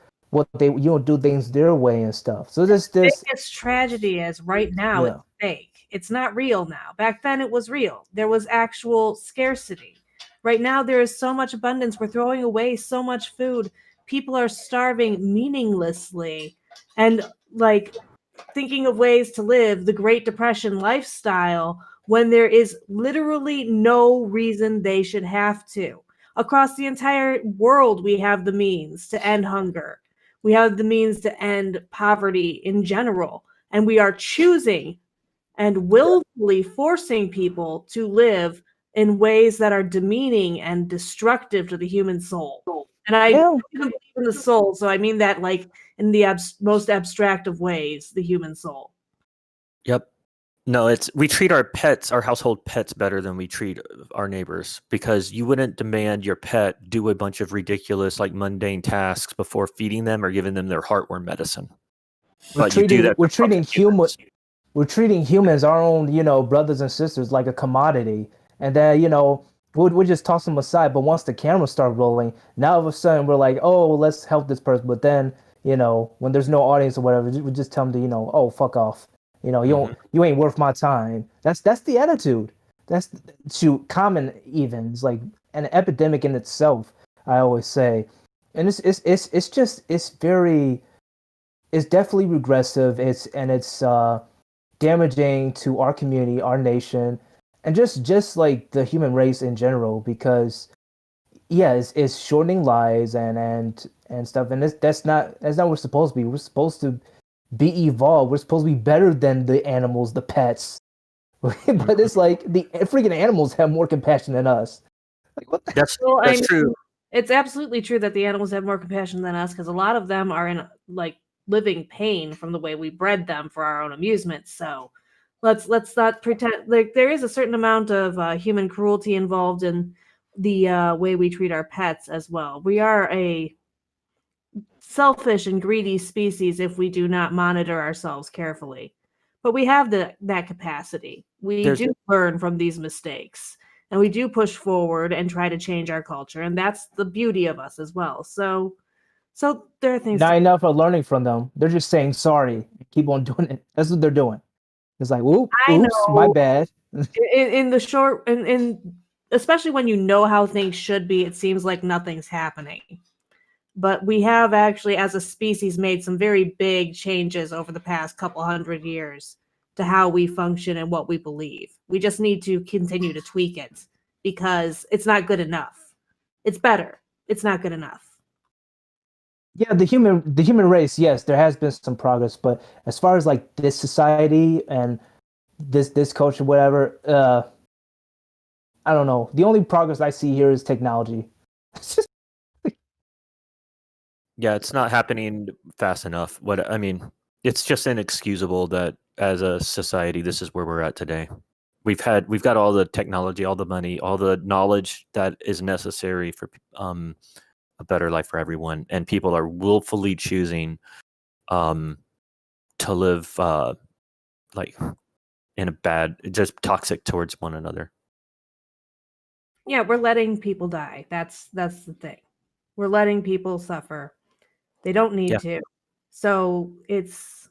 things their way and stuff. So this biggest tragedy is right now it's fake. It's not real now. Back then it was real. There was actual scarcity. Right now there is so much abundance. We're throwing away so much food. People are starving meaninglessly and like thinking of ways to live the Great Depression lifestyle when there is literally no reason they should have to. Across the entire world, we have the means to end hunger. We have the means to end poverty in general. And we are choosing and willfully forcing people to live in ways that are demeaning and destructive to the human soul. And I don't even believe in the soul, so I mean that like in the most abstract of ways, the human soul. Yep. No, we treat our pets, our household pets, better than we treat our neighbors, because you wouldn't demand your pet do a bunch of ridiculous, like mundane tasks before feeding them or giving them their heartworm medicine. We're treating humans, our own, brothers and sisters, like a commodity, and then we'll just toss them aside. But once the cameras start rolling, now all of a sudden we're like, oh, let's help this person. But then when there's no audience or whatever, we just tell them to oh, fuck off. You ain't worth my time. That's the attitude. That's to common even. It's like an epidemic in itself, I always say. And it's definitely regressive. It's damaging to our community, our nation, and just like the human race in general, because yeah, it's shortening lives and stuff, and that's not what we're supposed to be. We're supposed to be evolved. We're supposed to be better than the animals, the pets. But it's like the freaking animals have more compassion than us. Like what? That's true. It's absolutely true that the animals have more compassion than us, because a lot of them are in like living pain from the way we bred them for our own amusement. So let's not pretend like there is a certain amount of human cruelty involved in the way we treat our pets as well. We are a selfish and greedy species if we do not monitor ourselves carefully. But we have that capacity. We do learn from these mistakes, and we do push forward and try to change our culture, and that's the beauty of us as well. So there are things. Not enough of learning from them. They're just saying sorry, keep on doing it. That's what they're doing. It's like, oops, my bad. In the short, in especially when you know how things should be, it seems like nothing's happening. But we have actually, as a species, made some very big changes over the past couple hundred years to how we function and what we believe. We just need to continue to tweak it, because it's not good enough. It's better. It's not good enough. Yeah, the human race, yes, there has been some progress, but as far as like this society and this culture, whatever, I don't know. The only progress I see here is technology. Yeah, it's not happening fast enough. What I mean, it's just inexcusable that as a society, this is where we're at today. We've got all the technology, all the money, all the knowledge that is necessary for a better life for everyone, and people are willfully choosing to live like in a bad, just toxic towards one another. Yeah, we're letting people die. That's the thing. We're letting people suffer. They don't need to. So it's,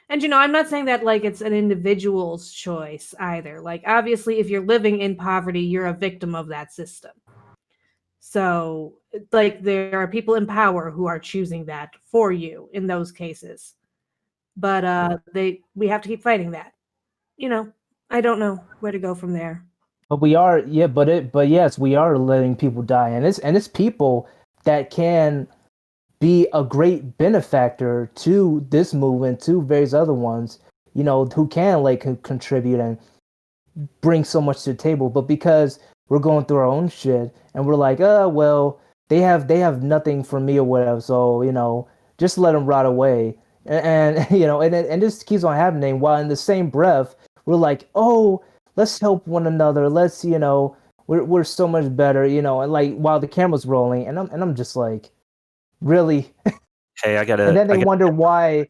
and I'm not saying that like it's an individual's choice either. Like obviously if you're living in poverty, you're a victim of that system. So like there are people in power who are choosing that for you in those cases. But we have to keep fighting that. I don't know where to go from there. But we are, yeah, but yes, we are letting people die, and it's people that can be a great benefactor to this movement, to various other ones, who can like contribute and bring so much to the table. But because we're going through our own shit and we're like, well, they have nothing for me or whatever, so just let them rot away, and and this keeps on happening. While in the same breath, we're like, oh, let's help one another. Let's we're so much better, and like while the camera's rolling, and I'm just like, really? Hey, I gotta. And then they wonder why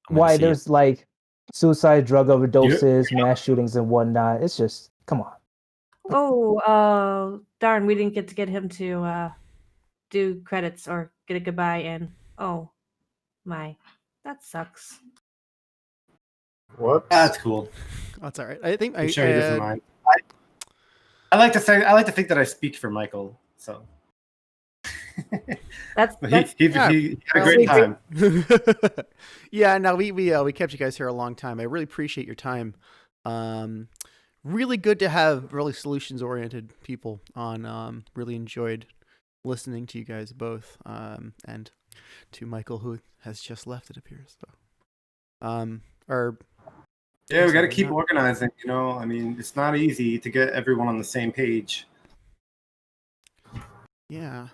there's like suicide, drug overdoses, mass shootings, and whatnot. It's just, come on. Oh, darn! We didn't get to get him to do credits or get a goodbye in. Oh, my, that sucks. Whoops. That's cool. That's all right. I think I'm sure he doesn't mind. I like to think that I speak for Michael. So he had a great time. Yeah, no, we kept you guys here a long time. I really appreciate your time. Really good to have really solutions oriented people on. Really enjoyed listening to you guys both, and to Michael, who has just left, it appears. So, yeah, we got to keep organizing. I mean, it's not easy to get everyone on the same page. Yeah.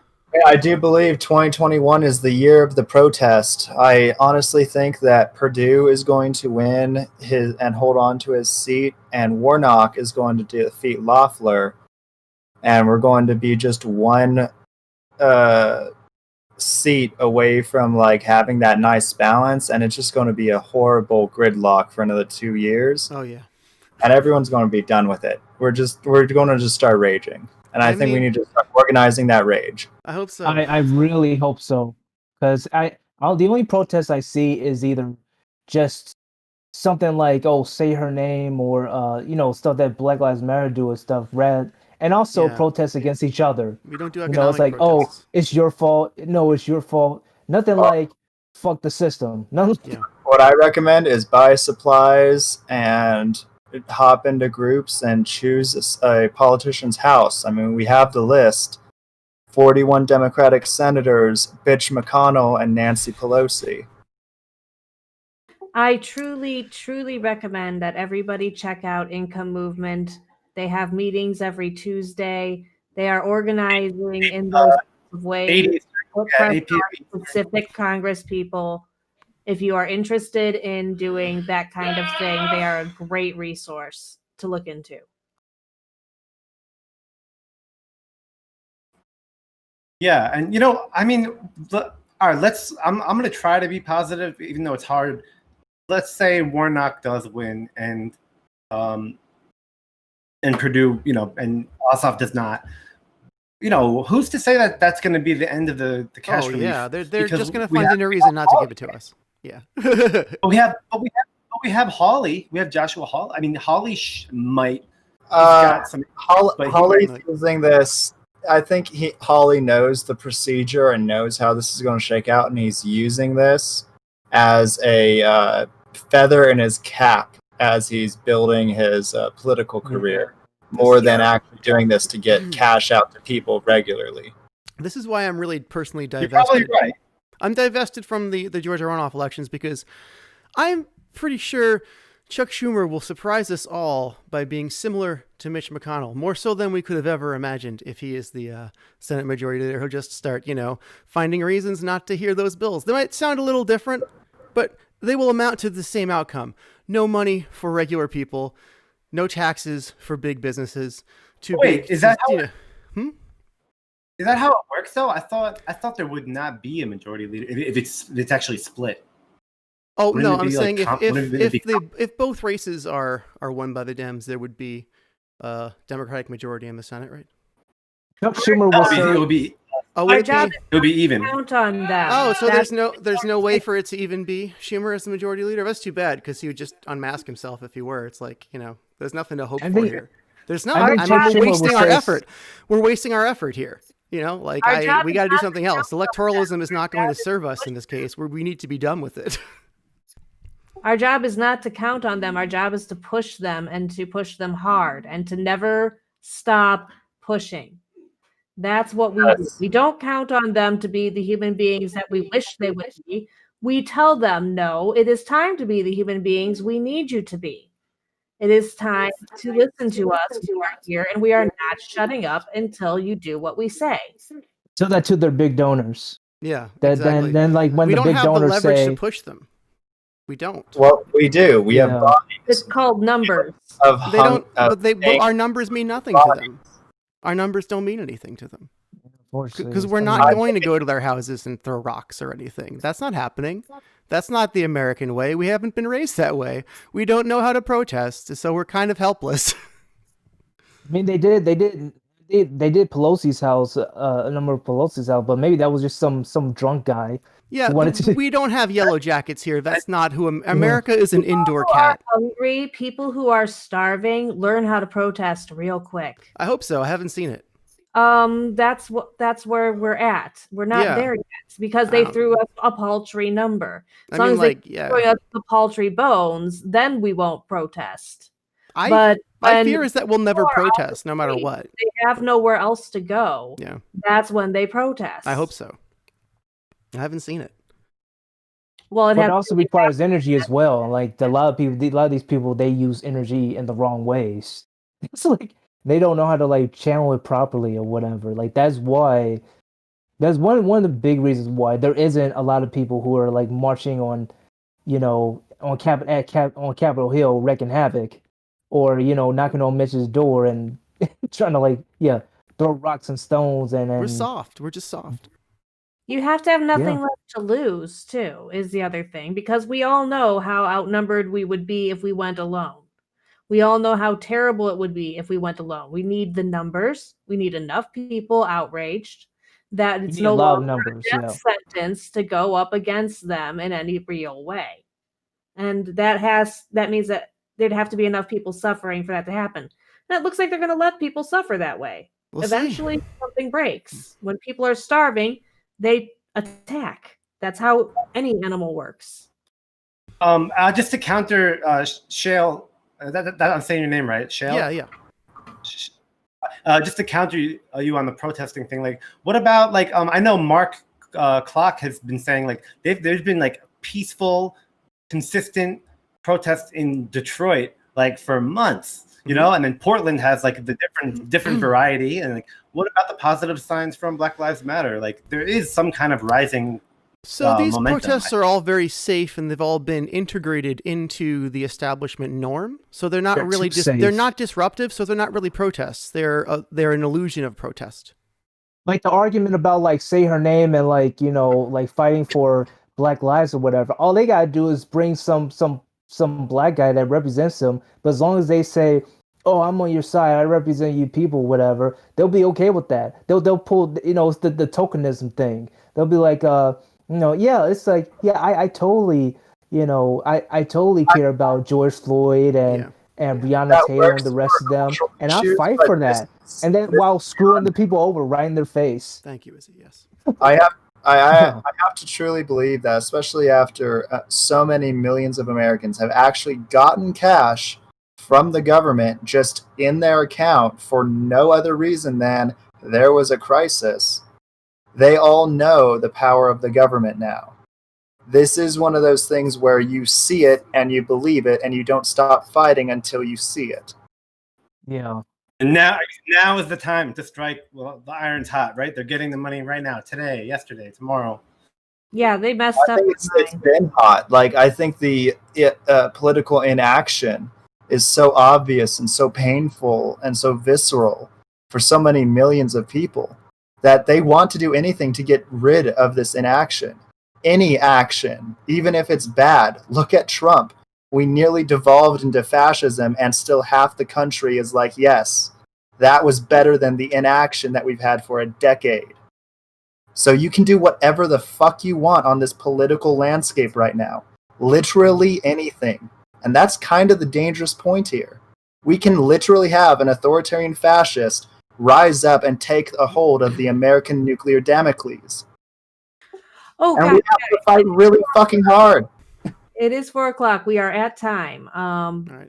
I do believe 2021 is the year of the protest. I honestly think that Perdue is going to win and hold on to his seat, and Warnock is going to defeat Loeffler, and we're going to be just one seat away from like having that nice balance, and it's just going to be a horrible gridlock for another 2 years. Oh yeah. And everyone's going to be done with it. We're going to just start raging. And I think we need to start organizing that rage. I hope so. I really hope so, because the only protest I see is either just something like, oh, say her name, or stuff that Black Lives Matter do and stuff, and also protests against each other. We don't do economic it's like, protests. oh, it's your fault. No, it's your fault. Nothing like fuck the system. What I recommend is buy supplies and hop into groups and choose a politician's house. I mean, we have the list. 41 Democratic senators, Mitch McConnell and Nancy Pelosi. I truly, truly recommend that everybody check out Income Movement. They have meetings every Tuesday. They are organizing in those ways to put pressure on specific Congress people. If you are interested in doing that kind of thing, they are a great resource to look into. Yeah, and I mean, all right. I'm gonna try to be positive, even though it's hard. Let's say Warnock does win, and Purdue, and Ossoff does not. Who's to say that that's going to be the end of the cash relief? Yeah, they're just going to find a new reason not to give it to us. Yeah. But we have Hawley. We have Joshua Hawley. I mean, Hawley might. Got some. Hawley's using this. I think Hawley knows the procedure and knows how this is going to shake out, and he's using this as a feather in his cap as he's building his political career, more than actually doing this to get cash out to people regularly. This is why I'm really personally divested. You're probably right. I'm divested from the Georgia runoff elections because I'm pretty sure Chuck Schumer will surprise us all by being similar to Mitch McConnell, more so than we could have ever imagined if he is the Senate Majority Leader. He'll just start, finding reasons not to hear those bills. They might sound a little different, but they will amount to the same outcome. No money for regular people, no taxes for big businesses. Is that how it works though? I thought there would not be a majority leader if it's actually split. Oh no, I'm saying if both races are won by the Dems, there would be a Democratic majority in the Senate, right? Chuck Schumer will say it would be. Oh, would it would be even. Count on that. Oh, so there's no way for it to even be Schumer as the majority leader. That's too bad because he would just unmask himself if he were. It's like there's nothing to hope for here. There's no. We're wasting our effort. We're wasting our effort here. We got to do something else. Electoralism is not going to serve us in this case. We need to be done with it. Our job is not to count on them. Our job is to push them and to push them hard and to never stop pushing. That's what we do. We don't count on them to be the human beings that we wish they would be. We tell them, no, it is time to be the human beings we need you to be. It is time to listen to us. We are here, and we are not shutting up until you do what we say. Tell that to their big donors. Yeah, exactly. Then when we the big donors say... We don't have the leverage to push them. We don't. Well, we do. We have bodies. It's called numbers. But our numbers mean nothing to them. Our numbers don't mean anything to them. Because we're not going to go to their houses and throw rocks or anything. That's not happening. That's not the American way. We haven't been raised that way. We don't know how to protest, so we're kind of helpless. I mean, they did Pelosi's house, a number of Pelosi's house, but maybe that was just some drunk guy. Yeah, we don't have yellow jackets here. That's not who America is. An indoor cat. Hungry people who are starving learn how to protest real quick. I hope so. I haven't seen it. That's where we're at. We're not there yet because they threw us a paltry number. As long as they throw us the paltry bones, then we won't protest. My fear is that we'll never protest, no matter what. They have nowhere else to go. Yeah, that's when they protest. I hope so. I haven't seen it. Well, it also requires energy as well. Like a lot of these people, they use energy in the wrong ways. It's like they don't know how to channel it properly or whatever. That's why. That's one of the big reasons why there isn't a lot of people who are marching on, on Capitol Hill wreaking havoc, or knocking on Mitch's door and trying to throw rocks and stones and. We're soft. We're just soft. You have to have nothing left to lose, too, is the other thing, because we all know how outnumbered we would be if we went alone. We all know how terrible it would be if we went alone. We need the numbers. We need enough people outraged that it's no longer a death sentence to go up against them in any real way. And that means that there'd have to be enough people suffering for that to happen. And it looks like they're going to let people suffer that way. Eventually, something breaks. When people are starving, they attack. That's how any animal works. Just to counter Shale, I'm saying your name right, Shale? Yeah. Just to counter you on the protesting thing, like, what about like I know Mark Clock has been saying like there's been like peaceful, consistent protests in Detroit like for months, you know, and then Portland has like the different variety. And like, what about the positive signs from Black Lives Matter? Like, there is some kind of rising. So these momentum, protests are all very safe, and they've all been integrated into the establishment norm. So they're not really they're not disruptive. So they're not really protests. They're an illusion of protest. Like the argument about like say her name and like, you know, like fighting for Black lives or whatever. All they gotta do is bring some black guy that represents them. But as long as they say, "Oh, I'm on your side. I represent you people," whatever, they'll be okay with that. They'll pull, you know, it's the tokenism thing. They'll be like, you know, yeah, it's like, yeah, I totally, you know, I totally care about George Floyd and Breonna Taylor and the rest of them, and I'll fight for that. And then while screwing the people over right in their face. Thank you, Izzy. Yes. I have to truly believe that, especially after so many millions of Americans have actually gotten cash from the government just in their account for no other reason than there was a crisis. They all know the power of the government now. This is one of those things where you see it and you believe it and you don't stop fighting until you see it. Yeah. And now is the time to strike. Well, the iron's hot, right? They're getting the money right now, today, yesterday, tomorrow. Yeah, they messed up. It's been hot. Like, I think the political inaction is so obvious and so painful and so visceral for so many millions of people that they want to do anything to get rid of this inaction. Any action, even if it's bad. Look at Trump. We nearly devolved into fascism, and still half the country is like, yes, that was better than the inaction that we've had for a decade. So you can do whatever the fuck you want on this political landscape right now. Literally anything. And that's kind of the dangerous point here. We can literally have an authoritarian fascist rise up and take a hold of the American nuclear Damocles. Oh, and God. we have to fight really fucking hard. It is 4:00. We are at time.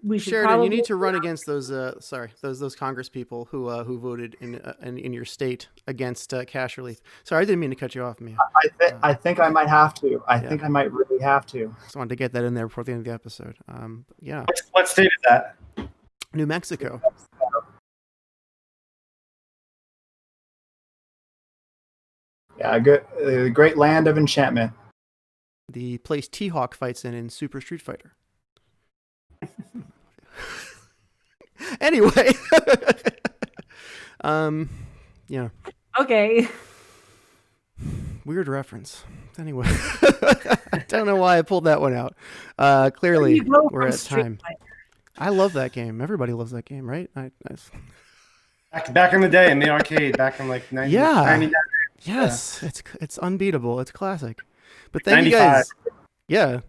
We should Sheridan, probably... you need to run against those those Congress people who voted in your state against cash relief. Sorry, I didn't mean to cut you off, Mia. I think I might have to. I think I might really have to. Just wanted to get that in there before the end of the episode. Yeah. What state is that? New Mexico. Yeah, good, great land of enchantment. The place T-Hawk fights in Super Street Fighter. Anyway. Yeah. Okay. Weird reference. Anyway. I don't know why I pulled that one out. Clearly, we're at time. I love that game. Everybody loves that game, right? Back in the day in the arcade, back in like 99. Yes, it's unbeatable. It's classic. But thank you guys. Yeah.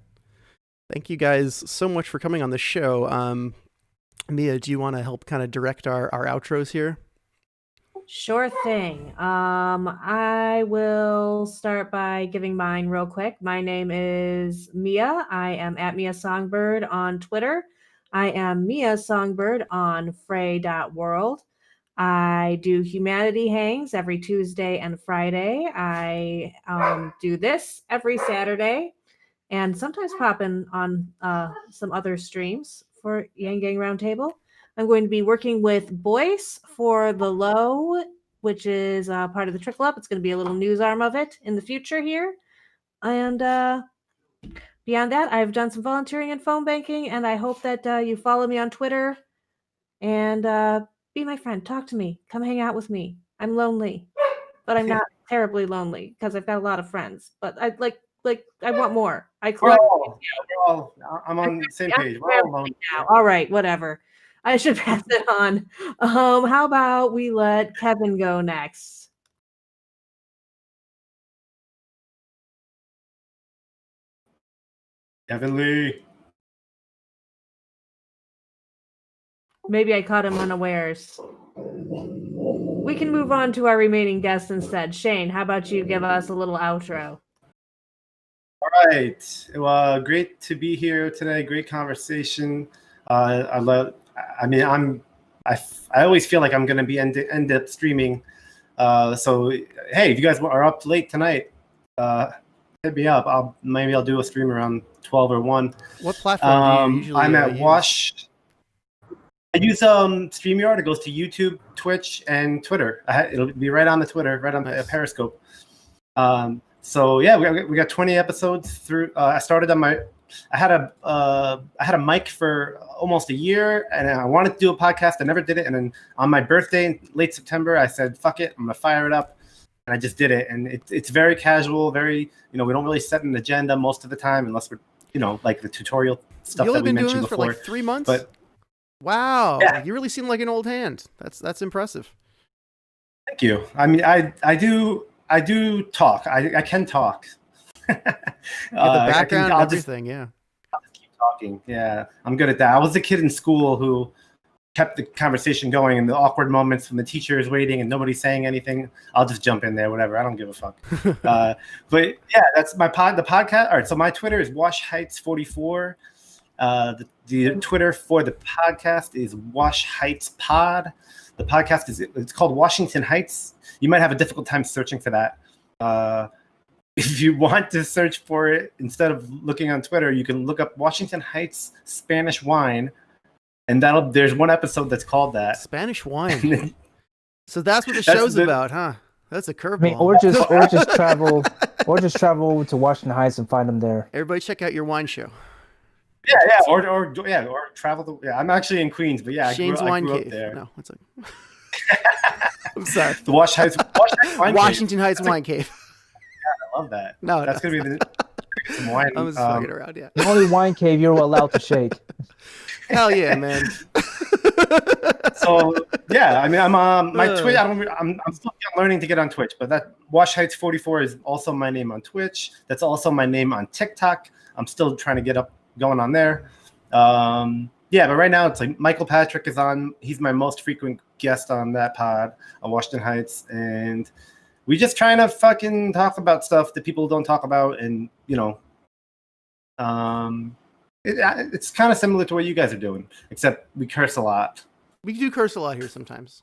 Thank you guys so much for coming on the show. Mia, do you want to help kind of direct our outros here? Sure thing. I will start by giving mine real quick. My name is Mia. I am at Mia Songbird on Twitter. I am Mia Songbird on Frey.world. I do humanity hangs every Tuesday and Friday. I do this every Saturday, and sometimes pop in on some other streams for YangGang Roundtable. I'm going to be working with Boyce for the Low, which is part of the Trickle Up. It's going to be a little news arm of it in the future here. And beyond that, I've done some volunteering and phone banking, and I hope that you follow me on Twitter and be my friend. Talk to me. Come hang out with me. I'm lonely, but I'm not terribly lonely because I've got a lot of friends. But I I want more. I'm on the same page. We're all alone. All right, whatever. I should pass it on. How about we let Kevin go next? Kevin Lee. Maybe I caught him unawares. We can move on to our remaining guests instead. Shane, how about you give us a little outro? All right. Well, great to be here today. Great conversation. I love. I mean, I always feel like I'm going to be end up streaming. So hey, if you guys are up late tonight, hit me up. Maybe I'll do a stream around 12 or 1. What platform do you usually I'm at use? Wash. I use StreamYard. It goes to YouTube, Twitch, and Twitter. It'll be right on the Twitter, right on Periscope. So yeah, we got 20 episodes through. I started on my. I had a mic for almost a year, and I wanted to do a podcast. I never did it, and then on my birthday in late September, I said, "Fuck it, I'm gonna fire it up," and I just did it. And it's very casual, very we don't really set an agenda most of the time, unless we're like the tutorial stuff that we mentioned before. You've only been doing this for like 3 months. But wow, yeah. You really seem like an old hand. That's impressive. Thank you. I mean, I do talk. I can talk. The background, I'll everything. Yeah. I'll just keep talking. Yeah, I'm good at that. I was the kid in school who kept the conversation going in the awkward moments when the teacher is waiting and nobody's saying anything. I'll just jump in there, whatever. I don't give a fuck. But yeah, that's my the podcast. All right. So my Twitter is Wash Heights 44. The Twitter for the podcast is Wash Heights Pod. The podcast it's called Washington Heights. You might have a difficult time searching for that. If you want to search for it, instead of looking on Twitter, you can look up Washington Heights Spanish wine, and there's one episode that's called that. Spanish wine. So that's what the show's about, huh? That's a curveball. I mean, or just travel over to Washington Heights and find them there. Everybody, check out your wine show. Yeah, or travel. I'm actually in Queens, but yeah, Shane's I Wine grew Cave. up there. No, it's like. I'm sorry. The Washington Heights Wine Cave. I love that. No, that's gonna be some wine. I was fucking around. Yeah. The only wine cave you're allowed to shake. Hell yeah, man. So yeah, I mean, I'm my Twitch. I'm still learning to get on Twitch, but that Wash Heights 44 is also my name on Twitch. That's also my name on TikTok. I'm still trying to get going on there. Yeah, but right now it's like Michael Patrick is on. He's my most frequent guest on that pod on Washington Heights, and we just trying to fucking talk about stuff that people don't talk about, and it's kind of similar to what you guys are doing, except we curse a lot. We do curse a lot here sometimes.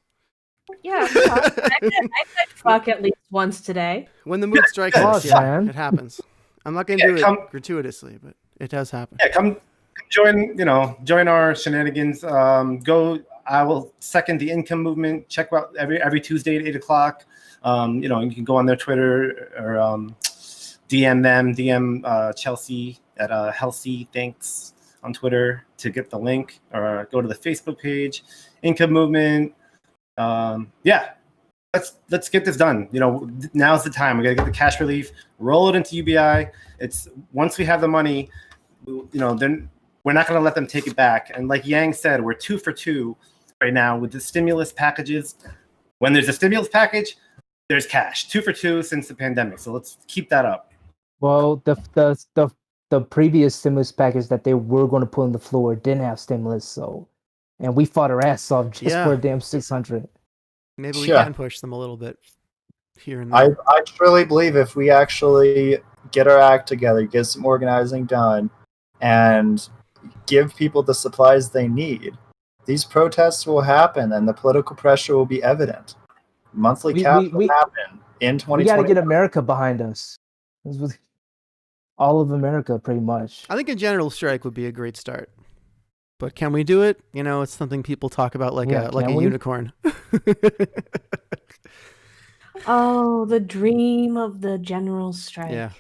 Yeah, I said fuck at least once today. When the mood strikes us, yeah, it happens. I'm not gonna do it gratuitously, but it does happen. Yeah, come join our shenanigans. I will second the income movement. Check out every Tuesday at 8:00. You can go on their Twitter or DM Chelsea at Healthy Thanks on Twitter to get the link, or go to the Facebook page, Income Movement. Yeah, let's get this done. Now's the time. We gotta get the cash relief, roll it into UBI. It's once we have the money, then we're not gonna let them take it back. And like Yang said, we're 2 for 2 right now with the stimulus packages. When there's a stimulus package, there's cash. 2 for 2 since the pandemic. So let's keep that up. Well, the previous stimulus package that they were going to put on the floor didn't have stimulus, and we fought our ass off just for a damn 600. Maybe we can push them a little bit here and there. I truly believe if we actually get our act together, get some organizing done, and give people the supplies they need, these protests will happen and the political pressure will be evident. Monthly caps will happen in 2020. We got to get America behind us. All of America, pretty much. I think a general strike would be a great start. But can we do it? It's something people talk about like a unicorn. Oh, the dream of the general strike. Yeah.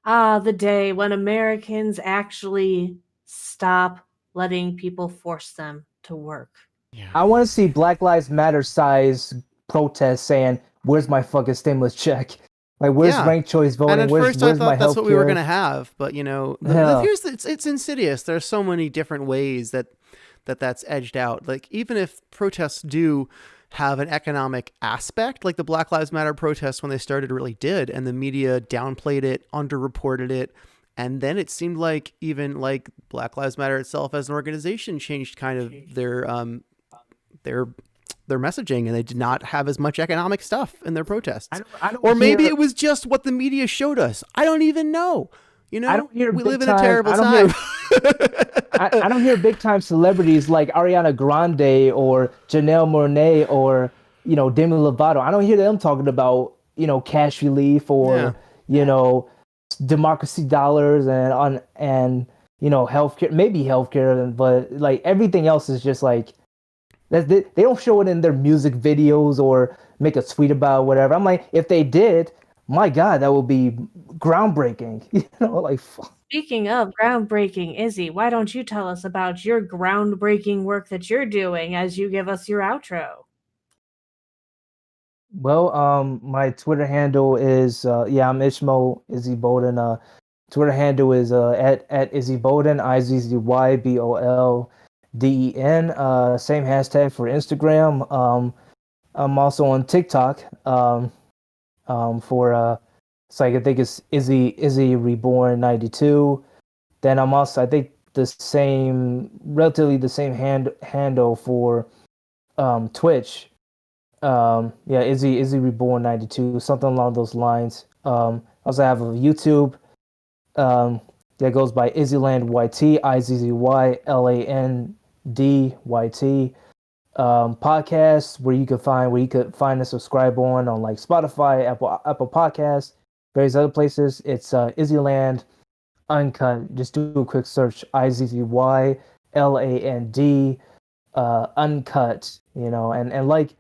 The day when Americans actually stop letting people force them to work. Yeah. I want to see Black Lives Matter size protests saying, "Where's my fucking stimulus check? Like, where's ranked choice voting? And at first I thought that's what we were going to have, but it's insidious. There's so many different ways that's edged out. Like, even if protests do have an economic aspect, like the Black Lives Matter protests when they started really did, and the media downplayed it, underreported it, and then it seemed like even like Black Lives Matter itself as an organization changed kind of their messaging, and they did not have as much economic stuff in their protests. I don't or maybe it was just what the media showed us. I don't even know. You know, I don't hear we big live in a time. terrible I don't time. I don't hear big time celebrities like Ariana Grande or Janelle Monáe or Demi Lovato. I don't hear them talking about cash relief or democracy dollars and healthcare, maybe healthcare, but like everything else is just like they don't show it in their music videos or make a tweet about it, whatever. I'm like, if they did, my God, that would be groundbreaking. Like. Speaking of groundbreaking, Izzy, why don't you tell us about your groundbreaking work that you're doing as you give us your outro? Well, my Twitter handle is I'm Ishmo Izzy Bolden. Twitter handle is at Izzy Bolden, IZZYBOLDEN. Same hashtag for Instagram. I'm also on TikTok. For it's like I think it's Izzy Reborn 92. Then I'm also I think relatively the same handle for Twitch. Izzy Reborn 92, something along those lines. Also have a YouTube that goes by Izzyland YT, IZZYLANDYT. Podcasts where you could find and subscribe on like Spotify, Apple Podcasts, various other places. It's Izzyland Uncut. Just do a quick search, IZZYLAND Uncut. And like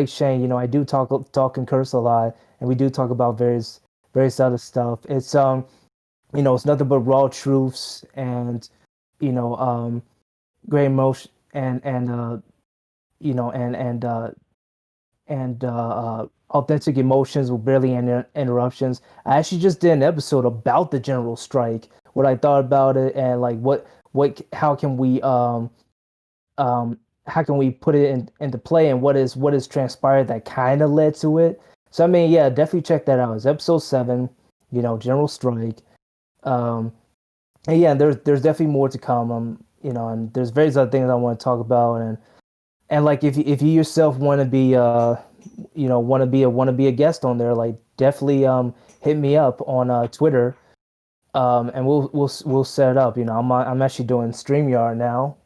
Shane, I do talk and curse a lot, and we do talk about various other stuff. It's it's nothing but raw truths and great emotion and authentic emotions with barely any interruptions. I actually just did an episode about the general strike, what I thought about it, and like how can we put it into play, and what is transpired that kind of led to it. So I mean, yeah, definitely check that out. It's episode 7, general strike. And yeah, there's definitely more to come. And there's various other things I want to talk about, and like if you yourself want to be want to be a guest on there, like definitely hit me up on Twitter, and we'll set it up. I'm actually doing StreamYard now,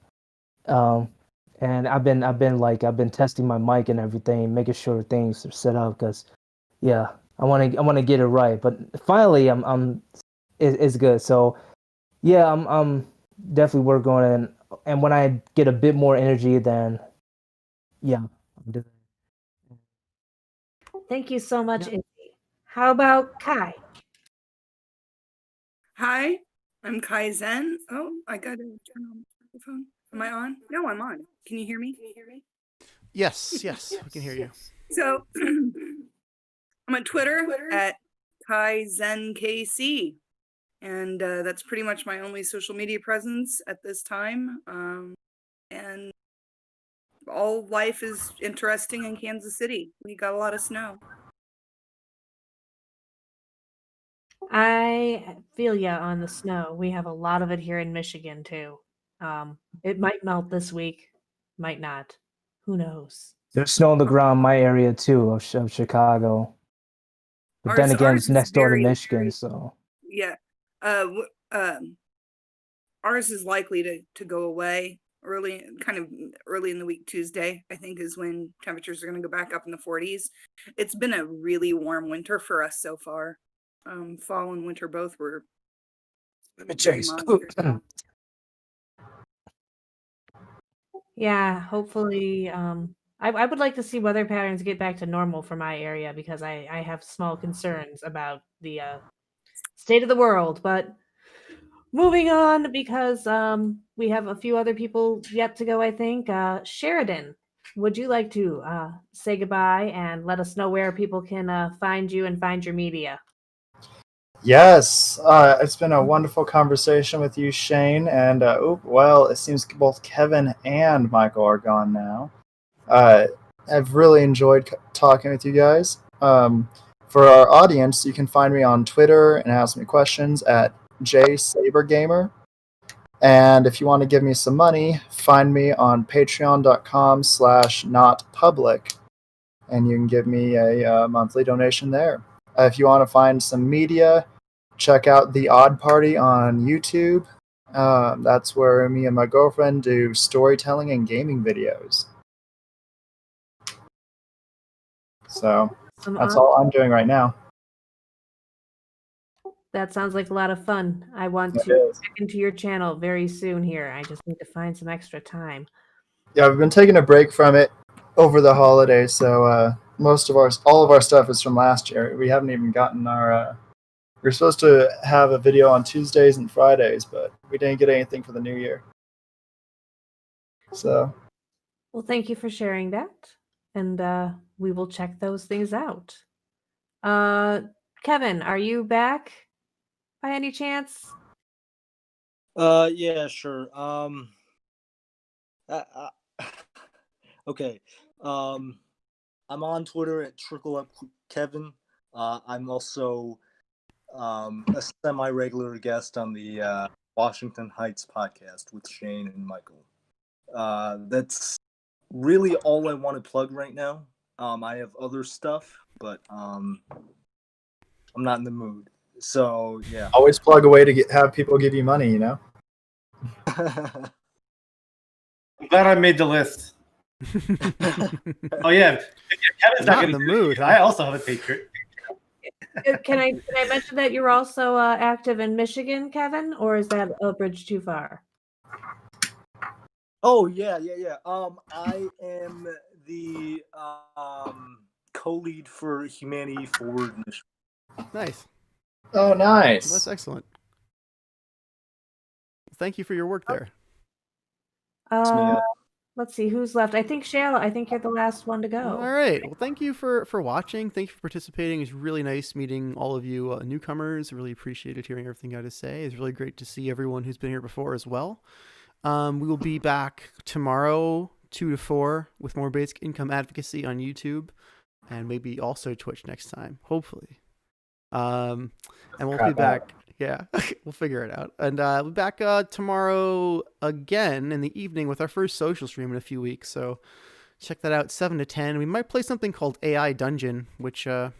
and I've been testing my mic and everything, making sure things are set up because yeah, I want to get it right. But finally, it's good. So yeah, I'm definitely working on it, and when I get a bit more energy, then yeah, I'm doing. Thank you so much, Izzy. How about Kai? Hi, I'm Kai Zen. Oh, I gotta turn on the microphone. Am I on? No, I'm on. Can you hear me? Yes, we can hear you. So I'm on Twitter at Kai Zen KC, and that's pretty much my only social media presence at this time. And all life is interesting in Kansas City. We got a lot of snow. I feel ya on the snow. We have a lot of it here in Michigan too. It might melt this week, might not. Who knows? There's snow on the ground in my area too of Chicago. But then again, it's next door to Michigan, so yeah. Ours is likely to go away kind of early in the week. Tuesday, I think, is when temperatures are going to go back up in the 40s. It's been a really warm winter for us so far. Fall and winter both were. Let me chase. Yeah, hopefully. I would like to see weather patterns get back to normal for my area because I have small concerns about the state of the world. But moving on, because we have a few other people yet to go, I think. Sheridan, would you like to say goodbye and let us know where people can find you and find your media? Yes, it's been a wonderful conversation with you, Shane. And it seems both Kevin and Michael are gone now. I've really enjoyed talking with you guys. For our audience, you can find me on Twitter and ask me questions at jsabergamer. And if you want to give me some money, find me on patreon.com/notpublic, and you can give me a monthly donation there. If you want to find some media, check out The Odd Party on YouTube. That's where me and my girlfriend do storytelling and gaming videos. So that's all I'm doing right now. That sounds like a lot of fun. I want to check into your channel very soon here. I just need to find some extra time. Yeah, we've been taking a break from it over the holidays, so all of our stuff is from last year. We haven't even gotten our. We're supposed to have a video on Tuesdays and Fridays, but we didn't get anything for the new year. So. Well, thank you for sharing that, and we will check those things out. Kevin, are you back by any chance? Yeah, sure. Okay. I'm on Twitter at TrickleUpKevin. I'm also a semi-regular guest on the Washington Heights podcast with Shane and Michael. That's really all I want to plug right now. I have other stuff, but I'm not in the mood. So yeah. Always plug a way to have people give you money, you know? I'm glad I made the list. Oh yeah, Kevin's not in the mood. I also have a Patreon. Can I mention that you're also active in Michigan, Kevin, or is that a bridge too far? Oh yeah. I am the co-lead for Humanity Forward Mission. Nice. Oh, nice. Well, that's excellent. Thank you for your work there. Let's see who's left. I think Shayla. I think you're the last one to go. All right. Well, thank you for watching. Thank you for participating. It's really nice meeting all of you newcomers. Really appreciated hearing everything you had to say. It's really great to see everyone who's been here before as well. We will be back tomorrow, 2 to 4, with more basic income advocacy on YouTube, and maybe also Twitch next time, hopefully. And we'll be back. Yeah, we'll figure it out. And we'll be back tomorrow again in the evening with our first social stream in a few weeks. So check that out, 7 to 10. We might play something called AI Dungeon, which, got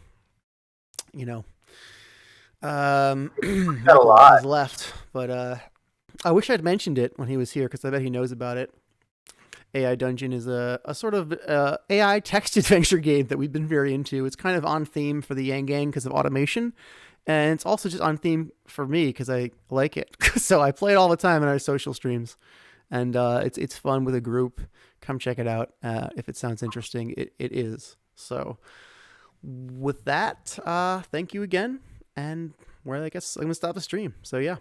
a lot is left. But I wish I'd mentioned it when he was here because I bet he knows about it. AI Dungeon is a sort of AI text adventure game that we've been very into. It's kind of on theme for the YangGang because of automation. And it's also just on theme for me because I like it. So I play it all the time in our social streams. And it's fun with a group. Come check it out if it sounds interesting. It is. So with that, thank you again. And I guess I'm going to stop the stream. So yeah.